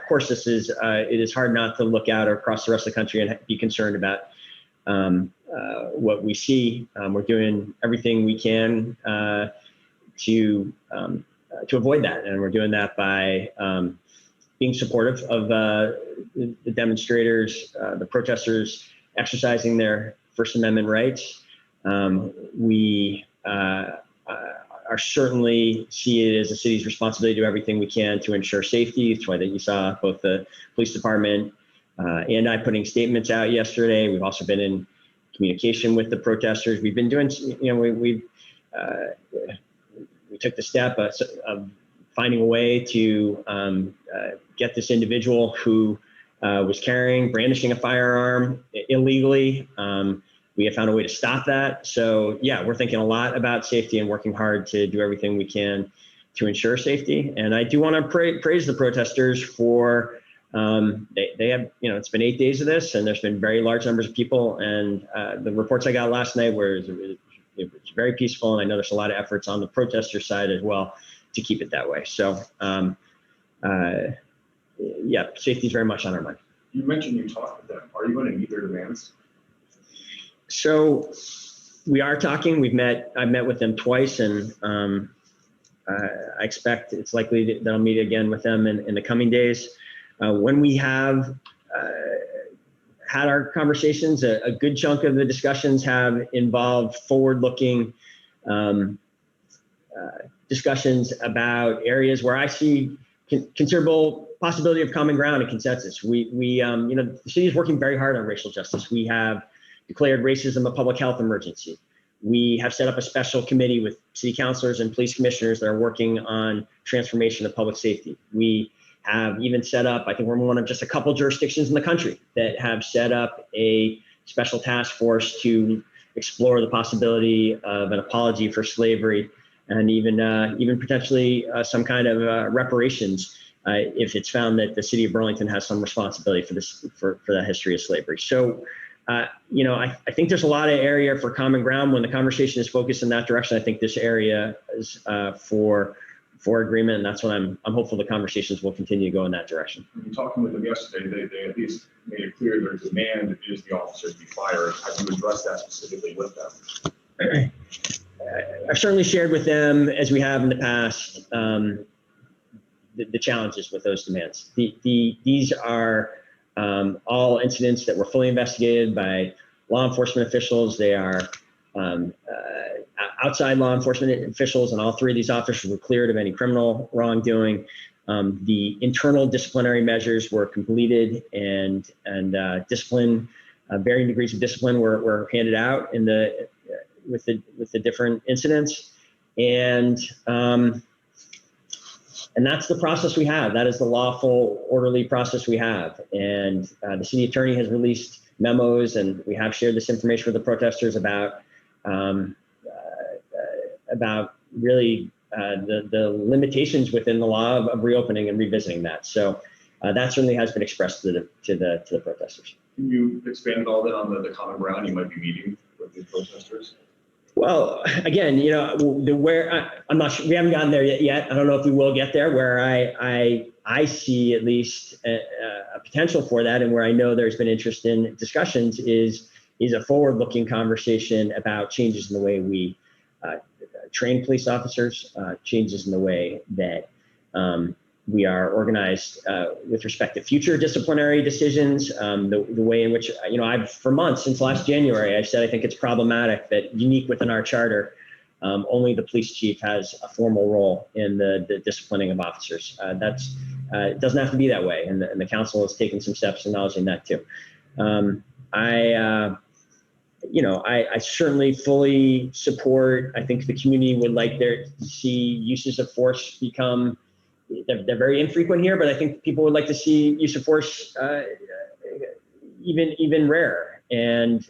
course, it is hard not to look out across the rest of the country and be concerned about what we see. We're doing everything we can to avoid that, and we're doing that by being supportive of the demonstrators, the protesters exercising their First Amendment rights. We are certainly see it as the city's responsibility to do everything we can to ensure safety. That's why that you saw both the police department and I putting statements out yesterday. We've also been in communication with the protesters. We've been doing, we took the step of finding a way to get this individual who was brandishing a firearm illegally. We have found a way to stop that. So yeah, we're thinking a lot about safety and working hard to do everything we can to ensure safety. And I do want to praise the protesters for, they have, it's been 8 days of this, and there's been very large numbers of people. And the reports I got last night were it was very peaceful. And I know there's a lot of efforts on the protester side as well to keep it that way. So safety is very much on our mind. You mentioned you talked with them. Are you going to meet their demands? So we are talking. I've met with them twice, and I expect it's likely that I'll meet again with them in the coming days. When we have had our conversations, a good chunk of the discussions have involved forward-looking discussions about areas where I see considerable possibility of common ground and consensus. We the city is working very hard on racial justice. We have declared racism a public health emergency. We have set up a special committee with city councilors and police commissioners that are working on transformation of public safety. We have even set up, I think we're one of just a couple jurisdictions in the country that have set up a special task force to explore the possibility of an apology for slavery and even potentially some kind of reparations if it's found that the city of Burlington has some responsibility for the history of slavery. So, I think there's a lot of area for common ground. When the conversation is focused in that direction, I think this area is for agreement, and that's what I'm hopeful the conversations will continue to go in that direction. In talking with them yesterday, they at least made it clear their demand is the officers be fired. Have you addressed that specifically with them? I've certainly shared with them, as we have in the past, the challenges with those demands. These are all incidents that were fully investigated by law enforcement officials. They are outside law enforcement officials, and all three of these officers were cleared of any criminal wrongdoing. The internal disciplinary measures were completed, and varying degrees of discipline were handed out with the different incidents, and that's the process we have. That is the lawful, orderly process we have. And the city attorney has released memos, and we have shared this information with the protesters about really the limitations within the law of reopening and revisiting that. So that certainly has been expressed to the protesters. Can you expand all that on the common ground you might be meeting with the protesters? Well, again, I'm not sure, we haven't gotten there yet. I don't know if we will get there. Where I see at least a potential for that, and where I know there's been interest in discussions is a forward-looking conversation about changes in the way we train police officers, changes in the way that we are organized with respect to future disciplinary decisions, the way in which, I've for months since last January, I've said I think it's problematic that unique within our charter, only the police chief has a formal role in the disciplining of officers. It doesn't have to be that way, and the council has taken some steps acknowledging that too. I certainly fully support. I think the community would like to see uses of force become. They're very infrequent here, but I think people would like to see use of force even rarer. And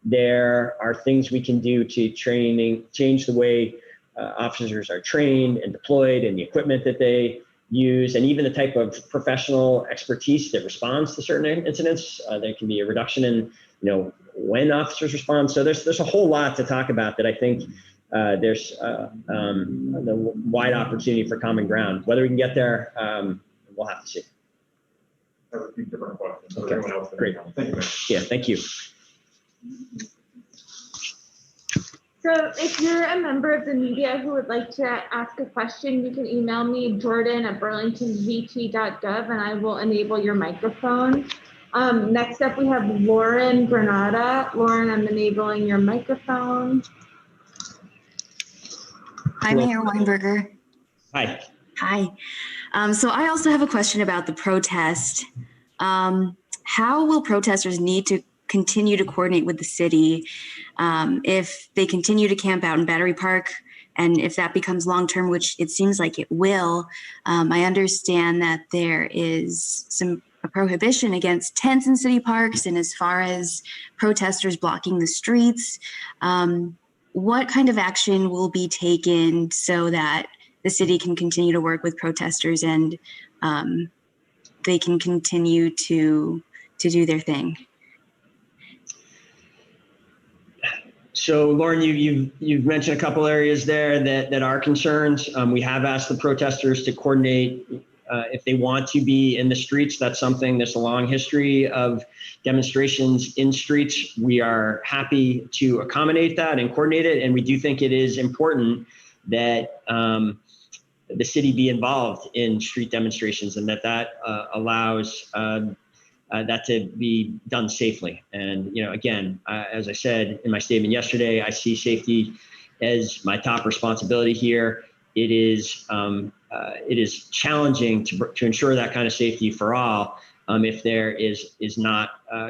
there are things we can do to change the way officers are trained and deployed, and the equipment that they use, and even the type of professional expertise that responds to certain incidents. There can be a reduction in when officers respond. So there's a whole lot to talk about that I think. There's the wide opportunity for common ground. Whether we can get there, we'll have to see. I have a few different questions. Okay. Great. Thank you. Yeah, thank you. So if you're a member of the media who would like to ask a question, you can email me, jordan@burlingtonvt.gov, and I will enable your microphone. Next up, we have Lauren Granada. Lauren, I'm enabling your microphone. Hi, Mayor Weinberger. Hi. Hi. So I also have a question about the protest. How will protesters need to continue to coordinate with the city if they continue to camp out in Battery Park, and if that becomes long-term, which it seems like it will? I understand that there is a prohibition against tents in city parks, and as far as protesters blocking the streets, what kind of action will be taken so that the city can continue to work with protesters and they can continue to do their thing? So, Lauren, you've mentioned a couple areas there that are concerns. We have asked the protesters to coordinate if they want to be in the streets, that's something, there's a long history of demonstrations in streets. We are happy to accommodate that and coordinate it. And we do think it is important that the city be involved in street demonstrations, and that allows that to be done safely. And, again, as I said in my statement yesterday, I see safety as my top responsibility here. It is challenging to ensure that kind of safety for all if there is not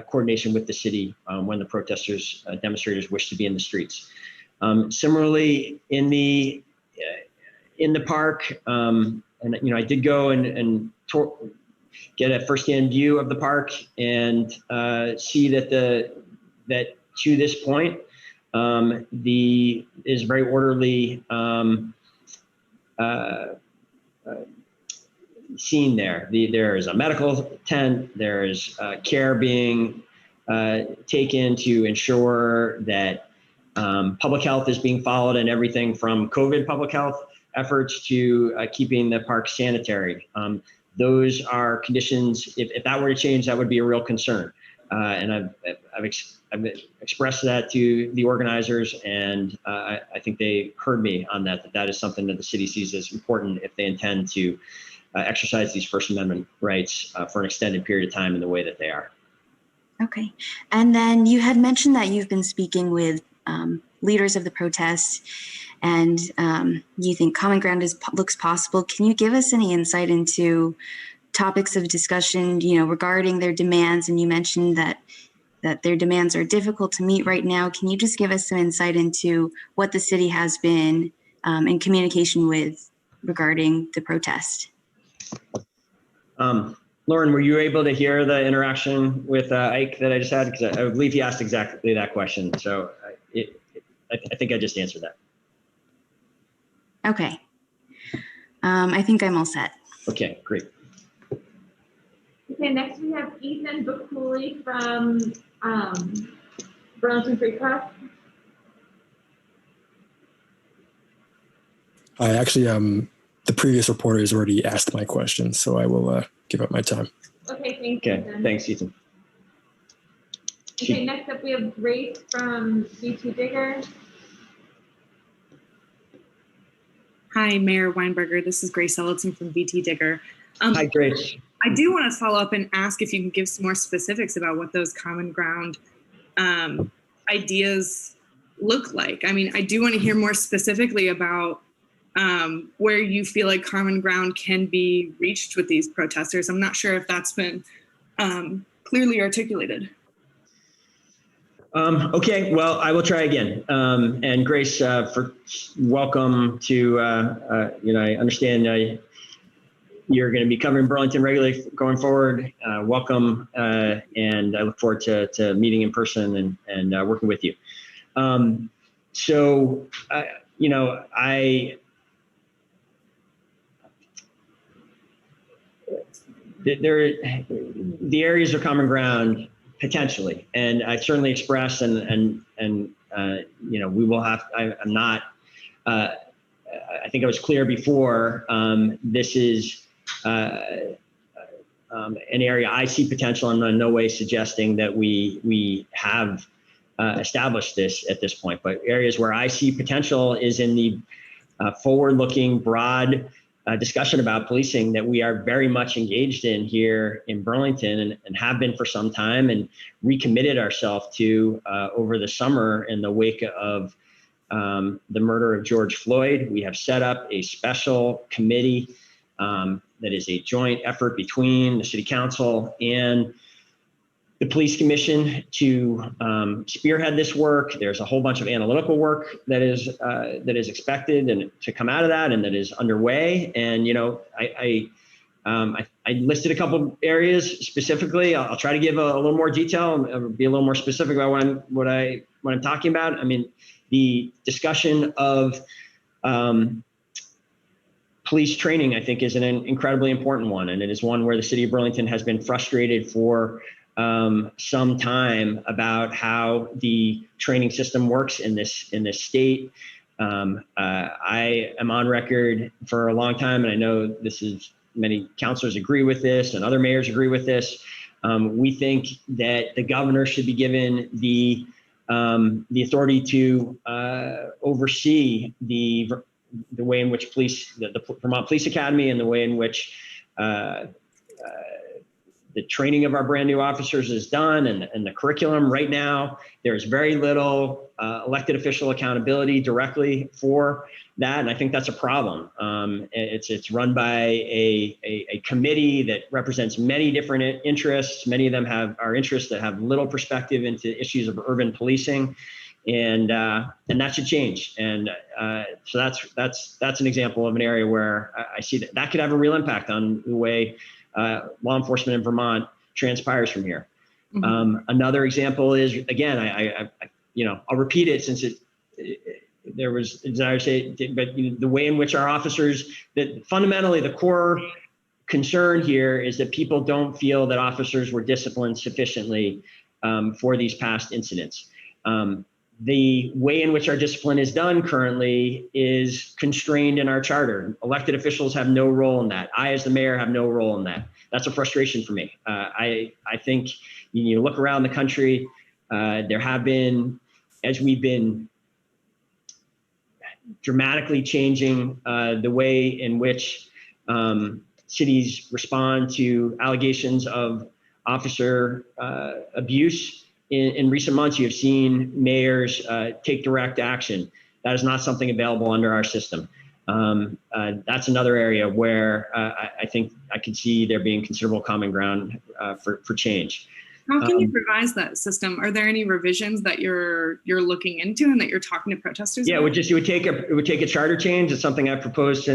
coordination with the city when the protesters, demonstrators wish to be in the streets. Similarly, in the park, and I did go and get a firsthand view of the park and see that to this point is very orderly scene there. There is a medical tent. There is care being taken to ensure that public health is being followed, and everything from COVID public health efforts to keeping the park sanitary. Those are conditions. If that were to change, that would be a real concern. And I've expressed that to the organizers, and I think they heard me on that. That is something that the city sees as important if they intend to exercise these First Amendment rights for an extended period of time in the way that they are. Okay. And then you had mentioned that you've been speaking with leaders of the protests, and you think common ground looks possible. Can you give us any insight into topics of discussion, regarding their demands? And you mentioned that their demands are difficult to meet right now. Can you just give us some insight into what the city has been in communication with regarding the protest? Lauren, were you able to hear the interaction with Ike that I just had? Because I believe he asked exactly that question. So I think I just answered that. Okay. I think I'm all set. Okay, great. Okay, next we have Ethan Baculi from Burlington Free Press. I actually, the previous reporter has already asked my question, so I will give up my time. Okay, thanks. Okay, Ethan. thanks, Ethan. Okay, next up we have Grace from BT Digger. Hi, Mayor Weinberger. This is Grace Ellison from BT Digger. Hi, Grace. I do want to follow up and ask if you can give some more specifics about what those common ground ideas look like. I mean, I do want to hear more specifically about where you feel like common ground can be reached with these protesters. I'm not sure if that's been clearly articulated. Okay, well, I will try again. And Grace, welcome to, I understand you're going to be covering Burlington regularly going forward. Welcome, and I look forward to meeting in person and working with you. The areas of common ground potentially, and I certainly express and we will have. I'm not. I think I was clear before. This is an area I see potential. I'm in no way suggesting that we have established this at this point, but areas where I see potential is in the forward-looking, broad discussion about policing that we are very much engaged in here in Burlington and have been for some time, and recommitted ourselves to over the summer in the wake of the murder of George Floyd. We have set up a special committee that is a joint effort between the City Council and the Police Commission to spearhead this work. There's a whole bunch of analytical work that is expected and to come out of that, and that is underway. And I listed a couple areas specifically. I'll try to give a little more detail and be a little more specific about what I'm talking about. I mean, the discussion of police training, I think, is an incredibly important one, and it is one where the City of Burlington has been frustrated for some time about how the training system works in this state. I am on record for a long time, and I know this is many counselors agree with this and other mayors agree with this. We think that the governor should be given the authority to oversee the way in which the Vermont Police Academy and the way in which the training of our brand new officers is done and the curriculum. Right now, there's very little elected official accountability directly for that, and I think that's a problem. It's run by a committee that represents many different interests. Many of them are interests that have little perspective into issues of urban policing, and that should change. And so that's an example of an area where I see that could have a real impact on the way law enforcement in Vermont transpires from here. Mm-hmm. Another example is, again, I'll repeat it since there was desire to say, but the way in which our officers, that fundamentally the core concern here is that people don't feel that officers were disciplined sufficiently for these past incidents. The way in which our discipline is done currently is constrained in our charter. Elected officials have no role in that. I, as the mayor, have no role in that. That's a frustration for me. I think you look around the country, there have been, as we've been dramatically changing the way in which cities respond to allegations of officer abuse. In recent months, you have seen mayors take direct action. That is not something available under our system. That's another area where I think I could see there being considerable common ground for change. How can you revise that system? Are there any revisions that you're looking into and that you're talking to protesters about? Yeah, it would take a charter change. It's something I've proposed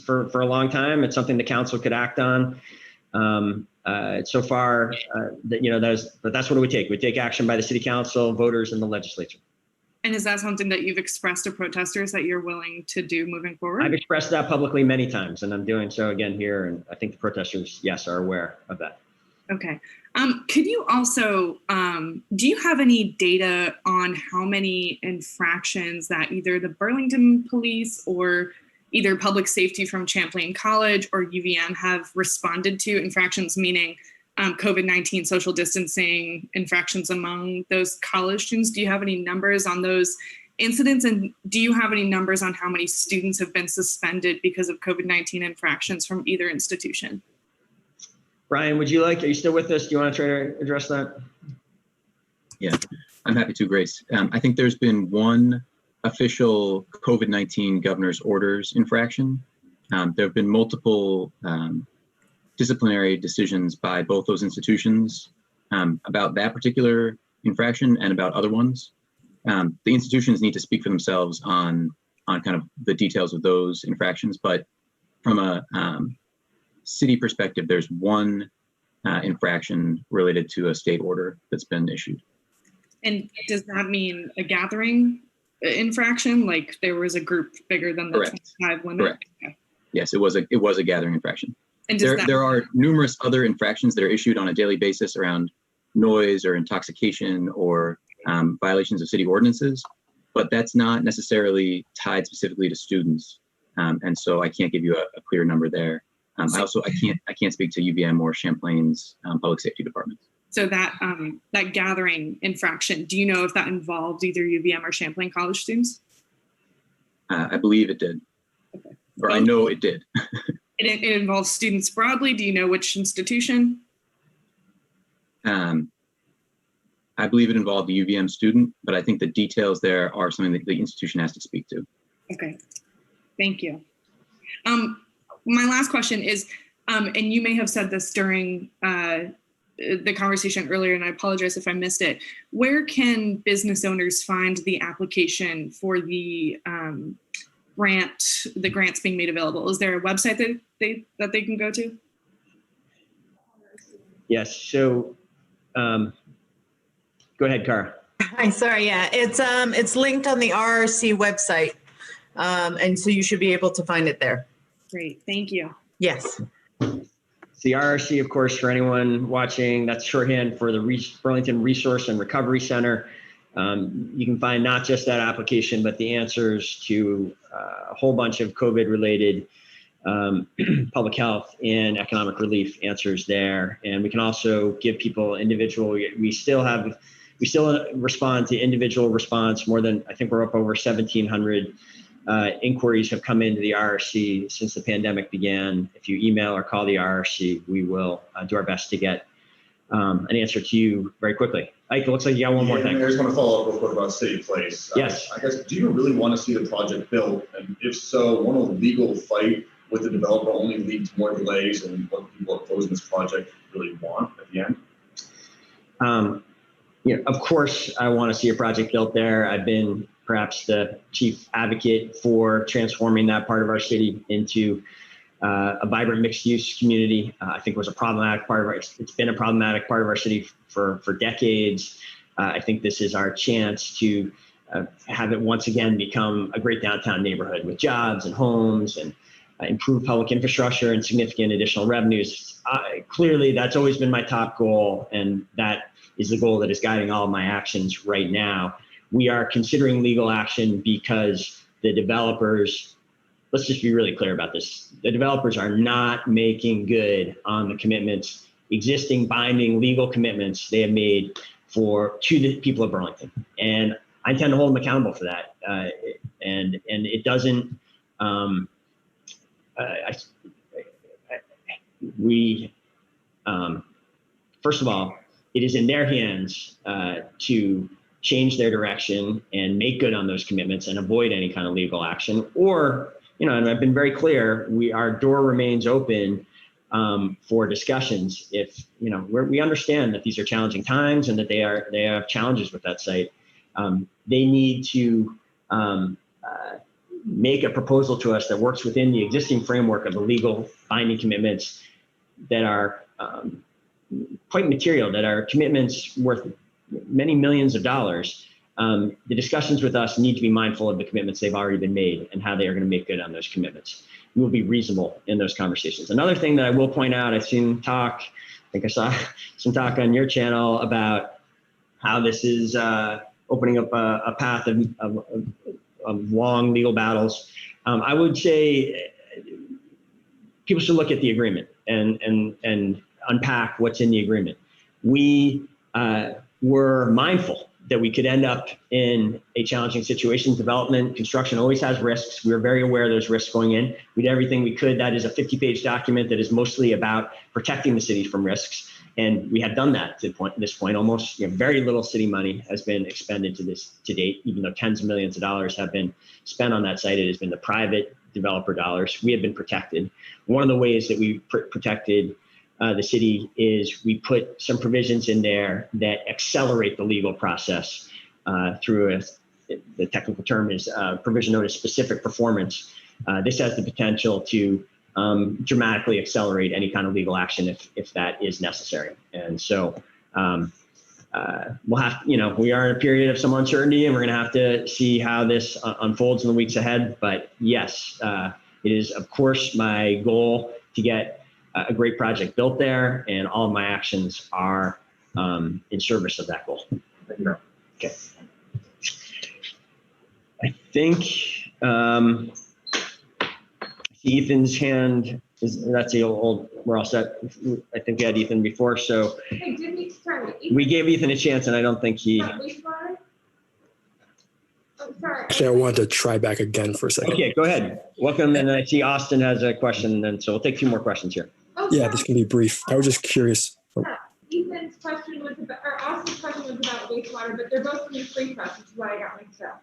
for a long time. It's something the council could act on. So far, but that's what it would take. It would take action by the city council, voters, and the legislature. And is that something that you've expressed to protesters that you're willing to do moving forward? I've expressed that publicly many times, and I'm doing so again here. And I think the protesters, yes, are aware of that. Okay. Could you also, do you have any data on how many infractions that either the Burlington police or either public safety from Champlain College or UVM have responded to? Infractions meaning COVID-19 social distancing infractions among those college students. Do you have any numbers on those incidents? And do you have any numbers on how many students have been suspended because of COVID-19 infractions from either institution? Brian, are you still with us? Do you want to try to address that? Yeah, I'm happy to, Grace. I think there's been one official COVID-19 governor's orders infraction. There have been multiple disciplinary decisions by both those institutions about that particular infraction and about other ones. The institutions need to speak for themselves on kind of the details of those infractions, but from a city perspective, there's one infraction related to a state order that's been issued. And does that mean a gathering infraction? Like there was a group bigger than the 25 limit? Correct. Okay. Yes, it was a gathering infraction. And there are numerous other infractions that are issued on a daily basis around noise or intoxication or violations of city ordinances, but that's not necessarily tied specifically to students. And so I can't give you a clear number there. I can't speak to UVM or Champlain's public safety departments. So that gathering infraction, do you know if that involved either UVM or Champlain College students? I believe it did. Okay. Or I know it did. It involves students broadly. Do you know which institution? I believe it involved a UVM student, but I think the details there are something that the institution has to speak to. Okay, thank you. My last question is, and you may have said this during the conversation earlier, and I apologize if I missed it. Where can business owners find the application for the grants being made available? Is there a website that they can go to? Yes. So, go ahead, Cara. Hi. Sorry. Yeah, it's linked on the RRC website, and so you should be able to find it there. Great. Thank you. Yes. It's the RRC, of course, for anyone watching, that's shorthand for the Burlington Resource and Recovery Center. You can find not just that application, but the answers to a whole bunch of COVID-related public health and economic relief answers there. And we can also give people individual, we still respond to individual response. More than, I think we're up over 1,700 inquiries have come into the RRC since the pandemic began. If you email or call the RRC, we will do our best to get an answer to you very quickly. Ike, it looks like you got one more thing. I just want to follow up real quick about City Place. Yes. I guess, do you really want to see the project built? And if so, won't a legal fight with the developer only lead to more delays and what people opposing this project really want at the end? Of course, I want to see a project built there. I've been perhaps the chief advocate for transforming that part of our city into a vibrant mixed-use community. I think it was a problematic part of it's been a problematic part of our city for decades. I think this is our chance to have it once again become a great downtown neighborhood with jobs and homes and improve public infrastructure and significant additional revenues. Clearly, that's always been my top goal, and that is the goal that is guiding all of my actions right now. We are considering legal action because the developers, let's just be really clear about this. The developers are not making good on the commitments, existing binding legal commitments they have made to the people of Burlington. And I intend to hold them accountable for that. And it doesn't, first of all, it is in their hands to change their direction and make good on those commitments and avoid any kind of legal action. Or, and I've been very clear, our door remains open for discussions. If, we understand that these are challenging times and that they have challenges with that site. They need to make a proposal to us that works within the existing framework of the legal binding commitments that are quite material, that are commitments worth many millions of dollars. The discussions with us need to be mindful of the commitments they've already been made and how they are going to make good on those commitments. We will be reasonable in those conversations. Another thing that I will point out, I've seen talk, I think I saw some talk on your channel about how this is opening up a path of long legal battles. I would say people should look at the agreement and unpack what's in the agreement. We were mindful that we could end up in a challenging situation. Development, construction always has risks. We were very aware of those risks going in. We did everything we could. That is a 50-page document that is mostly about protecting the city from risks. And we have done that to this point. Almost very little city money has been expended to date, even though tens of millions of dollars have been spent on that site. It has been the private developer dollars. We have been protected. One of the ways that we protected the city is we put some provisions in there that accelerate the legal process through the technical term is provision known as specific performance. This has the potential to dramatically accelerate any kind of legal action if that is necessary. And so we'll have, we are in a period of some uncertainty and we're going to have to see how this unfolds in the weeks ahead. But yes, it is of course my goal to get a great project built there, and all of my actions are in service of that goal. Okay. I think Ethan's hand that's the old. We're all set. I think we had Ethan before, so Hey, sorry. we gave Ethan a chance, and I don't think he. Sorry. Actually, I wanted to try back again for a second. Okay, go ahead. Welcome, and I see Austin has a question, and so we'll take 2 more questions here. Oh, Yeah, this can be brief. I was just curious. Ethan's question was about, or Austin's question was about wastewater, but they're both from the free press, which is why I got mixed up.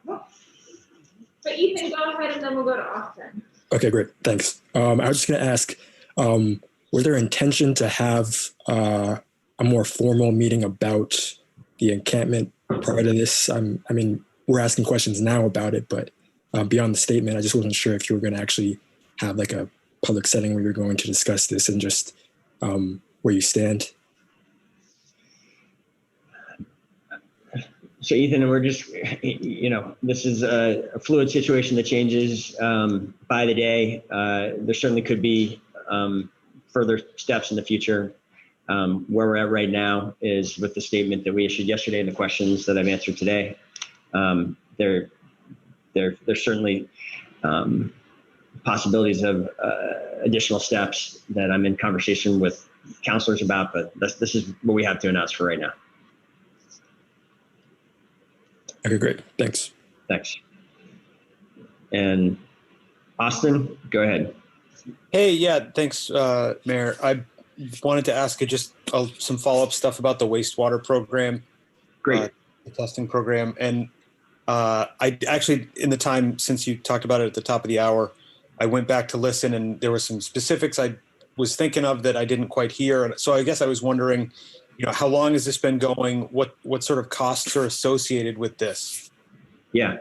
But Ethan, go ahead, and then we'll go to Austin. Okay, great. Thanks. I was just going to ask, was there intention to have a more formal meeting about the encampment prior to this? I mean, we're asking questions now about it, but beyond the statement, I just wasn't sure if you were going to actually have like a public setting where you're going to discuss this and just where you stand. So Ethan, we're just, this is a fluid situation that changes by the day. There certainly could be further steps in the future. Where we're at right now is with the statement that we issued yesterday and the questions that I've answered today. They're certainly possibilities of additional steps that I'm in conversation with counselors about, but this is what we have to announce for right now. Okay, great. Thanks. Thanks. And Austin, go ahead. Hey, yeah, thanks, Mayor. I wanted to ask you just some follow-up stuff about the wastewater program. Great. The testing program. And I actually, in the time since you talked about it at the top of the hour, I went back to listen, and there were some specifics I was thinking of that I didn't quite hear. And so I guess I was wondering, how long has this been going? What sort of costs are associated with this? Yeah.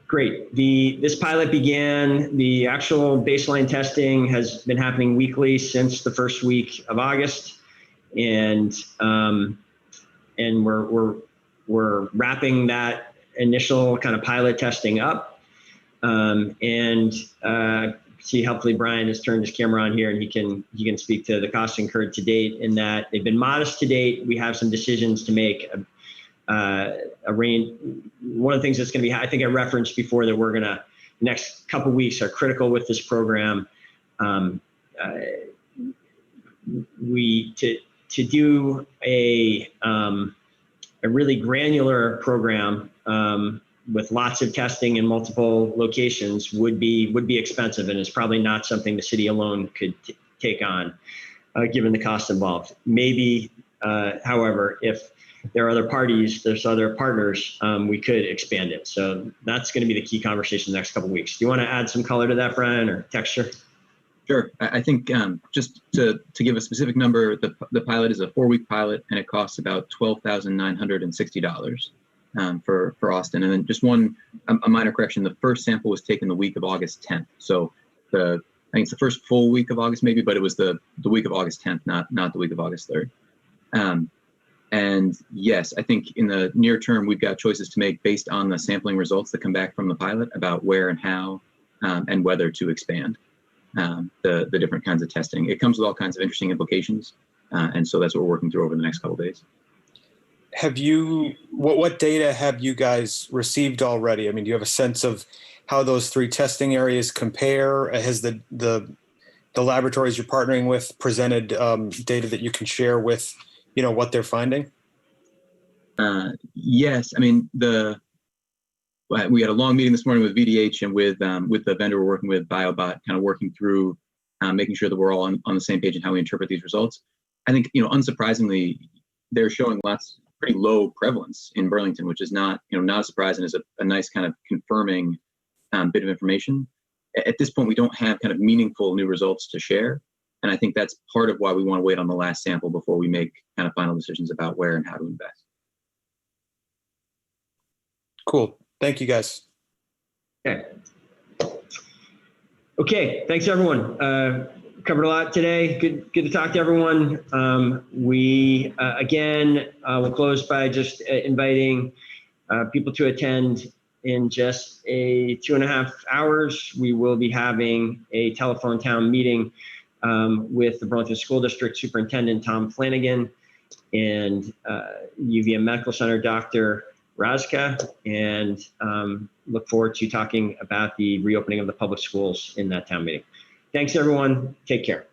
Great. This pilot began, the actual baseline testing has been happening weekly since the first week of August. And we're wrapping that initial kind of pilot testing up. See, hopefully Brian has turned his camera on here, and he can speak to the costs incurred to date, in that they've been modest to date. We have some decisions to make. One of the things that's going to be, I think I referenced before, that we're going to, next couple of weeks are critical with this program. To do a really granular program with lots of testing in multiple locations would be expensive, and it's probably not something the city alone could take on, given the cost involved. Maybe, however, if there are other parties, there's other partners, we could expand it. So that's going to be the key conversation the next couple of weeks. Do you want to add some color to that, Brian, or texture? Sure. I think just to give a specific number, the pilot is a 4-week pilot, and it costs about $12,960 for Austin. And then just a minor correction: the first sample was taken the week of August 10th. So I think it's the first full week of August, maybe, but it was the week of August 10th, not the week of August 3rd. And yes, I think in the near term, we've got choices to make based on the sampling results that come back from the pilot about where and how and whether to expand the different kinds of testing. It comes with all kinds of interesting implications. And so that's what we're working through over the next couple of days. What data have you guys received already? I mean, do you have a sense of how those 3 testing areas compare? Has the laboratories you're partnering with presented data that you can share with what they're finding? Yes. I mean, we had a long meeting this morning with VDH and with the vendor we're working with, BioBot, kind of working through making sure that we're all on the same page in how we interpret these results. I think, unsurprisingly, they're showing pretty low prevalence in Burlington, which is not a surprise, and is a nice kind of confirming bit of information. At this point, we don't have kind of meaningful new results to share. And I think that's part of why we want to wait on the last sample before we make kind of final decisions about where and how to invest. Cool. Thank you, guys. Okay. Thanks, everyone. Covered a lot today. Good to talk to everyone. We, again, will close by just inviting people to attend in just 2.5 hours. We will be having a telephone town meeting with the Burlington School District Superintendent Tom Flanagan and UVM Medical Center Dr. Razka, and look forward to talking about the reopening of the public schools in that town meeting. Thanks, everyone. Take care.